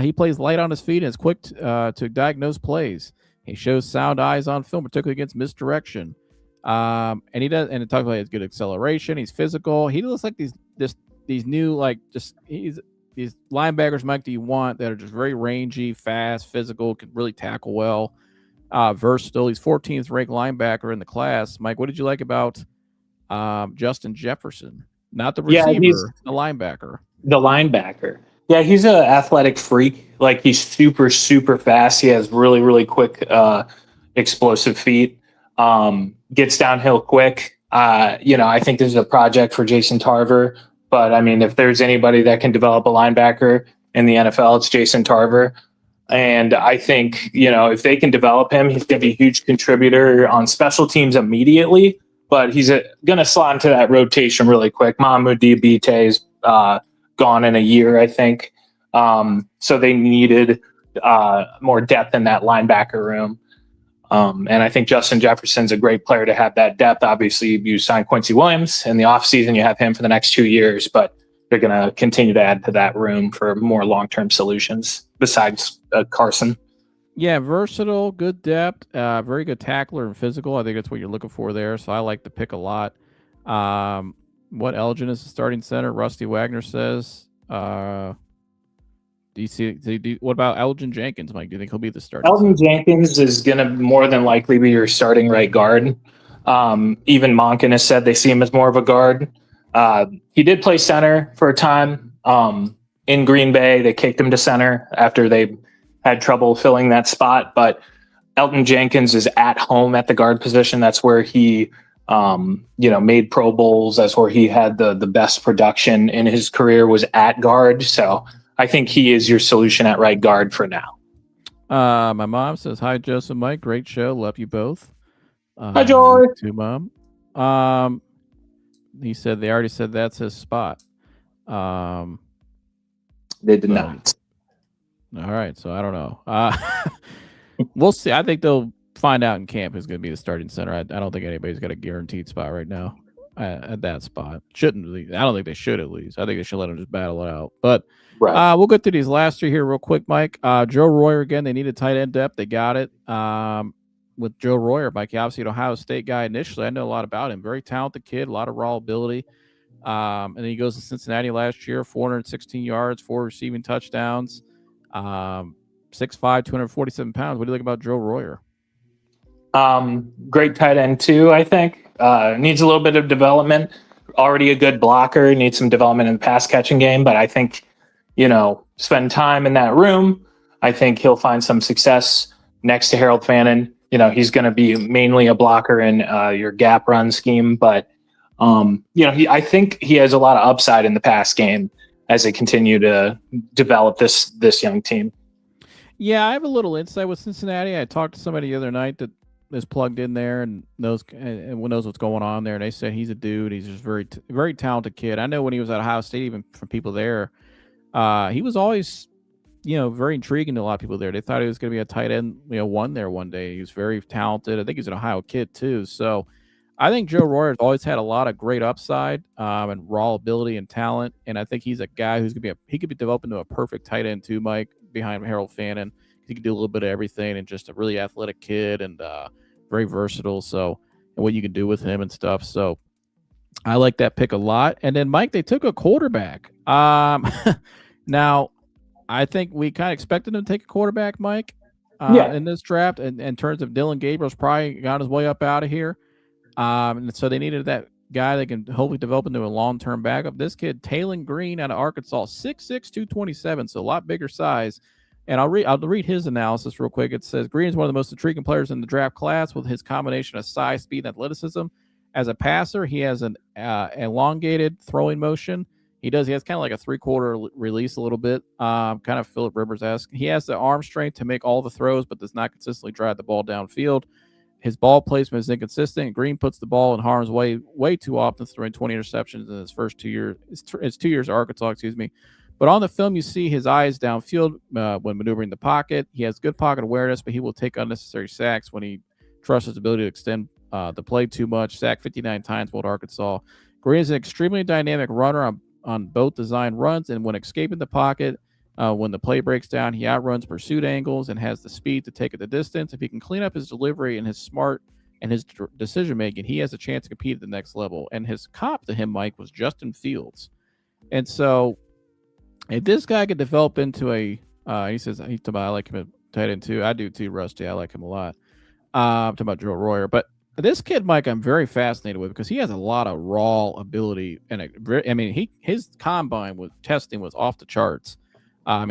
[SPEAKER 1] He plays light on his feet and is quick to diagnose plays. He shows sound eyes on film, particularly against misdirection. And he does, and it talks about his good acceleration. He's physical. He looks like these new he's these linebackers, Mike, that you want that are just very rangy, fast, physical, can really tackle well, versatile. He's 14th ranked linebacker in the class. Mike, what did you like about Justin Jefferson? Not the
[SPEAKER 2] Yeah, he's
[SPEAKER 1] receiver, the linebacker.
[SPEAKER 2] the linebacker. Yeah, he's an athletic freak. Like he's super, super fast. He has really, really quick, explosive feet. Gets downhill quick. I think this is a project for Jason Tarver. But I mean, if there's anybody that can develop a linebacker in the NFL, it's Jason Tarver. And I think, if they can develop him, he's going to be a huge contributor on special teams immediately. But he's going to slot into that rotation really quick. Mahmoud Diabite is gone in a year, I think. So they needed more depth in that linebacker room. And I think Justin Jefferson's a great player to have that depth. Obviously, you sign Quincy Williams in the offseason, you have him for the next 2 years, but they're going to continue to add to that room for more long-term solutions besides Carson.
[SPEAKER 1] Yeah, versatile, good depth, very good tackler and physical. I think that's what you're looking for there. So I like the pick a lot. What Elgin is the starting center? Rusty Wagner says. Do you see? What about Elgin Jenkins, Mike? Do you think he'll be the starting?
[SPEAKER 2] Elgin Jenkins is going to more than likely be your starting right guard. Even Monken has said they see him as more of a guard. He did play center for a time in Green Bay. They kicked him to center after they had trouble filling that spot. But Elgin Jenkins is at home at the guard position. That's where he, made Pro Bowls. That's where he had the best production in his career was at guard. So I think he is your solution at right guard for now.
[SPEAKER 1] My mom says, hi, Joseph, Mike. Great show. Love you both.
[SPEAKER 2] Hi, George.
[SPEAKER 1] Too, Mom. He said they already said that's his spot.
[SPEAKER 2] They did not.
[SPEAKER 1] All right. So I don't know. We'll see. I think they'll find out in camp who's going to be the starting center. I don't think anybody's got a guaranteed spot right now at that spot. Shouldn't leave. I don't think they should at least. I think they should let them just battle it out. But right. We'll go through these last three here real quick, Mike. Joe Royer, again, they needed tight end depth. They got it. With Joe Royer, Mike, obviously an Ohio State guy initially. I know a lot about him. Very talented kid, a lot of raw ability. And then he goes to Cincinnati last year, 416 yards, 4 receiving touchdowns, 6'5", 247 pounds. What do you think about Joe Royer?
[SPEAKER 2] Great tight end too, I think. Needs a little bit of development. Already a good blocker. Needs some development in the pass catching game, but I think, spend time in that room. I think he'll find some success next to Harold Fannin. He's going to be mainly a blocker in your gap run scheme, but I think he has a lot of upside in the pass game as they continue to develop this young team.
[SPEAKER 1] Yeah, I have a little insight with Cincinnati. I talked to somebody the other night that is plugged in there and knows what's going on there. And they said he's a dude. He's just very, very talented kid. I know when he was at Ohio State, even from people there, he was always, very intriguing to a lot of people there. They thought he was going to be a tight end, one there one day. He was very talented. I think he's an Ohio kid too. So I think Joe Royer has always had a lot of great upside and raw ability and talent. And I think he's a guy who's going to he could be developed into a perfect tight end too, Mike, behind Harold Fannin. He could do a little bit of everything and just a really athletic kid and very versatile. So, and what you can do with him and stuff. So I like that pick a lot. And then Mike, they took a quarterback. Now, I think we kind of expected them to take a quarterback, Mike, in this draft. And in terms of Dylan Gabriel's probably got his way up out of here. And so they needed that guy that can hopefully develop into a long-term backup. This kid, Taylon Green out of Arkansas, 6'6", 227, so a lot bigger size. And I'll read his analysis real quick. It says Green is one of the most intriguing players in the draft class with his combination of size, speed, and athleticism. As a passer, he has an elongated throwing motion. He has kind of like a three-quarter release a little bit, kind of Phillip Rivers-esque. He has the arm strength to make all the throws, but does not consistently drive the ball downfield. His ball placement is inconsistent. Green puts the ball in harm's way too often, throwing 20 interceptions in his first 2 years. It's 2 years at Arkansas, But on the film, you see his eyes downfield when maneuvering the pocket. He has good pocket awareness, but he will take unnecessary sacks when he trusts his ability to extend the play too much. Sacked 59 times for Arkansas. Green is an extremely dynamic runner on both design runs, and when escaping the pocket, when the play breaks down, he outruns pursuit angles and has the speed to take it the distance. If he can clean up his delivery and his smart and his decision making, he has a chance to compete at the next level. And his comp to him, Mike, was Justin Fields. And so, if this guy could develop into a, he says, I like him at tight end too. I do too, Rusty. I like him a lot. I'm talking about Joe Royer, but this kid, Mike, I'm very fascinated with because he has a lot of raw ability, and his combine testing was off the charts.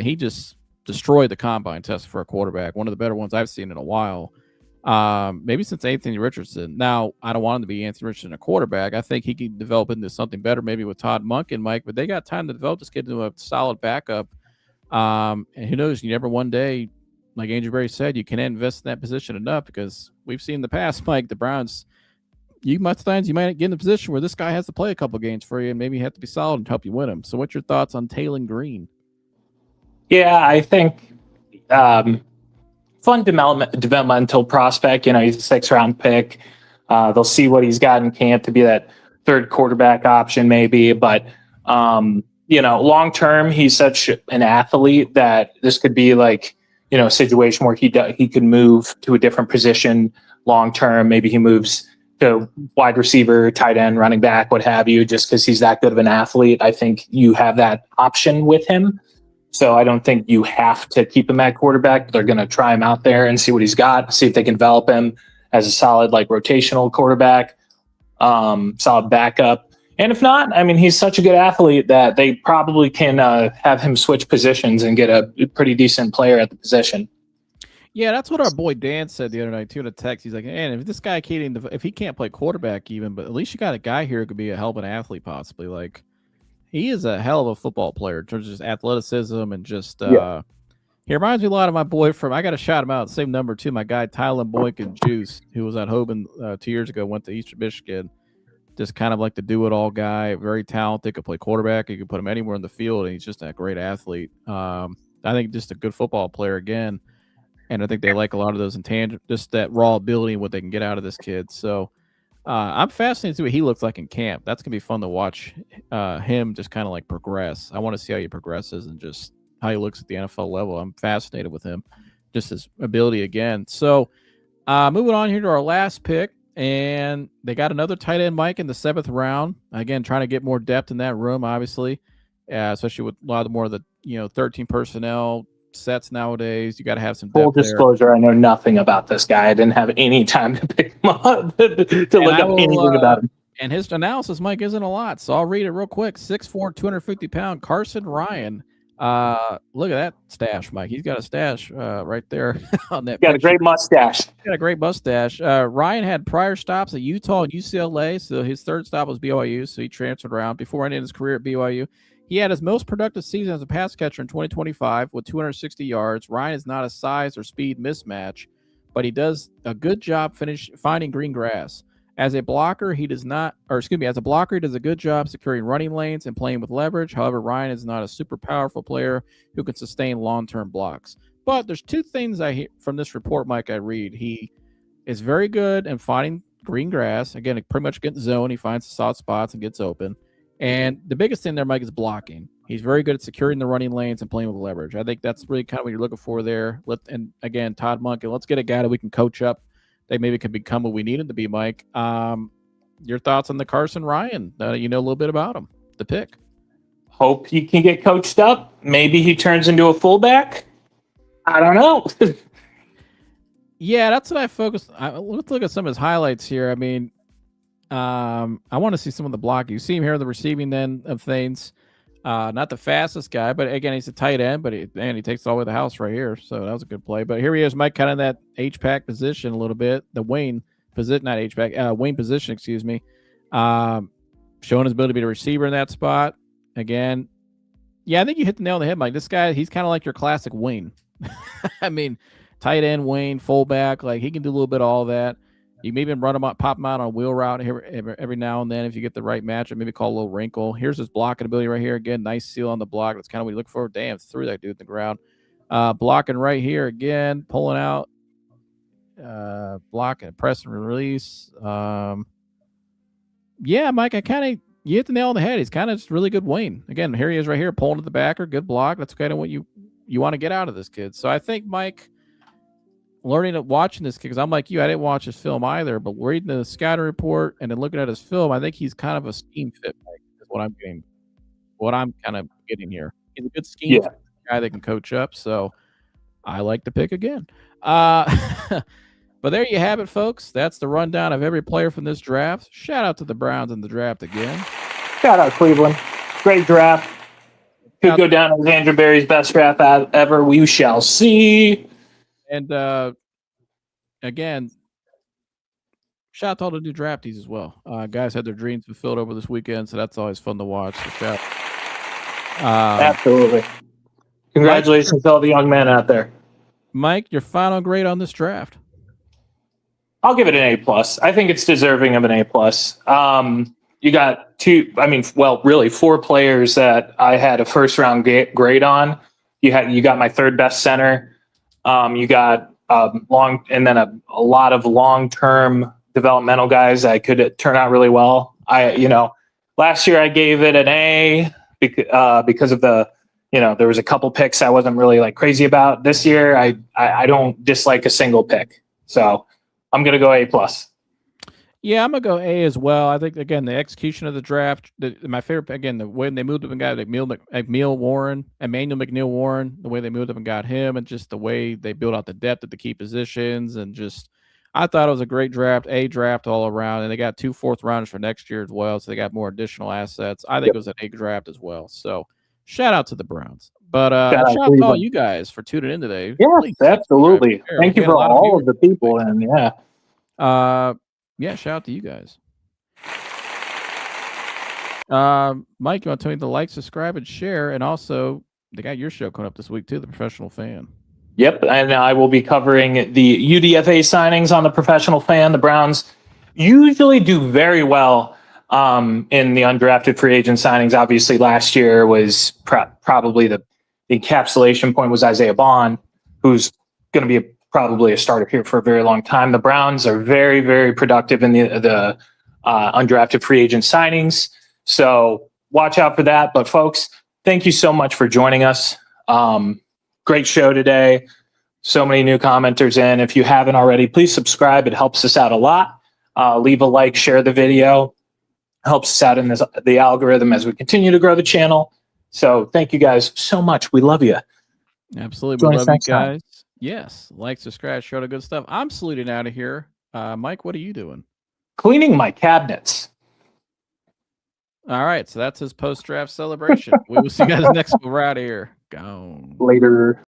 [SPEAKER 1] He just destroyed the combine test for a quarterback, one of the better ones I've seen in a while. Maybe since Anthony Richardson. Now, I don't want him to be Anthony Richardson, a quarterback. I think he can develop into something better, maybe with Todd Monk and Mike, but they got time to develop this kid into a solid backup. And who knows, you never one day, like Andrew Berry said, you can invest in that position enough because we've seen in the past, Mike, the Browns, you might get in a position where this guy has to play a couple games for you and maybe you have to be solid and help you win him. So what's your thoughts on Taylon Green?
[SPEAKER 2] Yeah, I think fun developmental prospect. He's a 6th-round pick. They'll see what he's got in camp to be that third quarterback option maybe. But, long term, he's such an athlete that this could be like, a situation where he could move to a different position long term. Maybe he moves to wide receiver, tight end, running back, what have you, just because he's that good of an athlete. I think you have that option with him. So I don't think you have to keep him at quarterback, but they're going to try him out there and see what he's got, see if they can develop him as a solid, rotational quarterback, solid backup. And if not, he's such a good athlete that they probably can have him switch positions and get a pretty decent player at the position.
[SPEAKER 1] Yeah, that's what our boy Dan said the other night too in a text. He's like, man, if this guy if he can't play quarterback even, but at least you got a guy here who could be a hell of an athlete possibly. Like, he is a hell of a football player in terms of just athleticism and just he reminds me a lot of my boy I got to shout him out, same number too, my guy Tylen Boykin Juice, who was at Hoban 2 years ago, went to Eastern Michigan. Just kind of like the do-it-all guy, very talented, could play quarterback. You could put him anywhere in the field, and he's just a great athlete. I think just a good football player again, and I think they like a lot of those intangibles, just that raw ability and what they can get out of this kid. So I'm fascinated to see what he looks like in camp. That's going to be fun to watch him just kind of progress. I want to see how he progresses and just how he looks at the NFL level. I'm fascinated with him, just his ability again. So moving on here to our last pick. And they got another tight end, Mike, in the 7th round. Again, trying to get more depth in that room, obviously, especially with a lot more of the 13 personnel sets nowadays. You got to have some depth.
[SPEAKER 2] Full disclosure, there. I know nothing about this guy. I didn't have any time to pick him up to look up anything about him.
[SPEAKER 1] And his analysis, Mike, isn't a lot, so I'll read it real quick. 6'4", 250-pound Carson Ryan. Look at that stash, Mike. He's got a stash right there on that.
[SPEAKER 2] Got a great mustache.
[SPEAKER 1] Got a great mustache. Ryan had prior stops at Utah and UCLA, so his third stop was BYU, so he transferred around before ending his career at BYU. He had his most productive season as a pass catcher in 2025 with 260 yards. Ryan is not a size or speed mismatch, but he does a good job finding green grass. As a blocker, he does a good job securing running lanes and playing with leverage. However, Ryan is not a super powerful player who can sustain long-term blocks. But there's two things I hear from this report, Mike, I read. He is very good in finding green grass. Again, pretty much gets zone. He finds the soft spots and gets open. And the biggest thing there, Mike, is blocking. He's very good at securing the running lanes and playing with leverage. I think that's really kind of what you're looking for there. And again, Todd Monk, let's get a guy that we can coach up. They maybe could become what we need him to be, Mike. Your thoughts on the Carson Ryan? You know a little bit about him, the pick.
[SPEAKER 2] Hope he can get coached up. Maybe he turns into a fullback. I don't know.
[SPEAKER 1] Yeah, that's what I focused. Let's look at some of his highlights here. I want to see some of the blocking. You see him here in the receiving end of things. Not the fastest guy, but again, he's a tight end, but he takes it all the way to the house right here. So that was a good play. But here he is, Mike, kind of that H-back position a little bit. The Wayne position, not H-back, Wayne position, excuse me. Showing his ability to be a receiver in that spot. Again, yeah, I think you hit the nail on the head, Mike. This guy, he's kind of like your classic Wayne. Tight end Wayne, fullback, he can do a little bit of all that. You maybe run him up, pop him out on a wheel route every now and then if you get the right matchup. Maybe call a little wrinkle. Here's his blocking ability right here. Again, nice seal on the block. That's kind of what you look for. Damn, threw that dude in the ground. Blocking right here again, pulling out. Block and press and release. Yeah, Mike, you hit the nail on the head. He's kind of just really good wing. Again, here he is right here, pulling to the backer. Good block. That's kind of what you want to get out of this kid. So I think, Mike, watching this kid, because I'm like you, I didn't watch his film either, but reading the scouting report and then looking at his film, I think he's kind of a scheme fit, Mike, is what I'm getting. What I'm kind of getting here. He's a good scheme fit guy that can coach up. So I like the pick again. But there you have it, folks. That's the rundown of every player from this draft. Shout out to the Browns in the draft again.
[SPEAKER 2] Shout out Cleveland. Great draft. Could go down as Andrew Berry's best draft ever. We shall see.
[SPEAKER 1] And again, shout out to all the new draftees as well. Guys had their dreams fulfilled over this weekend, so that's always fun to watch. So shout.
[SPEAKER 2] Absolutely. Congratulations to all the young men out there.
[SPEAKER 1] Mike, your final grade on this draft?
[SPEAKER 2] I'll give it an A+. I think it's deserving of an A+. You got four players that I had a first round grade on. You got my third best center. You got a lot of long-term developmental guys that could turn out really well. Last year I gave it an A because of there was a couple picks I wasn't really like crazy about. This year I don't dislike a single pick. So I'm going to go A+.
[SPEAKER 1] Yeah, I'm going to go A as well. I think, again, the execution of the draft, my favorite, again, the way they moved up and got Emmanuel McNeil Warren, the way they moved up and got him, and just the way they built out the depth at the key positions. And just, I thought it was a great draft, A draft all around. And they got 2 4th-rounders for next year as well. So they got more additional assets. I think it was an A draft as well. So shout out to the Browns. But shout out to all you guys for tuning in today.
[SPEAKER 2] Yeah, absolutely. Thank you for all of the people. And
[SPEAKER 1] yeah, shout out to you guys. Mike, you want to tell me to like, subscribe, and share? And also, they got your show coming up this week too, The Professional Fan.
[SPEAKER 2] Yep, and I will be covering the UDFA signings on The Professional Fan. The Browns usually do very well in the undrafted free agent signings. Obviously, last year was probably the encapsulation point was Isaiah Bond, who's going to be probably a starter here for a very long time. The Browns are very, very productive in the undrafted free agent signings. So watch out for that. But folks, thank you so much for joining us. Great show today. So many new commenters in. If you haven't already, please subscribe. It helps us out a lot. Leave a like, share the video. Helps us out in the algorithm as we continue to grow the channel. So thank you guys so much. We love you.
[SPEAKER 1] Absolutely. We love you guys. Yes. Like, subscribe, share the good stuff. I'm saluting out of here. Mike, what are you doing?
[SPEAKER 2] Cleaning my cabinets.
[SPEAKER 1] All right. So that's his post-draft celebration. We will see you guys next week. We're out of here. Gone.
[SPEAKER 2] Later.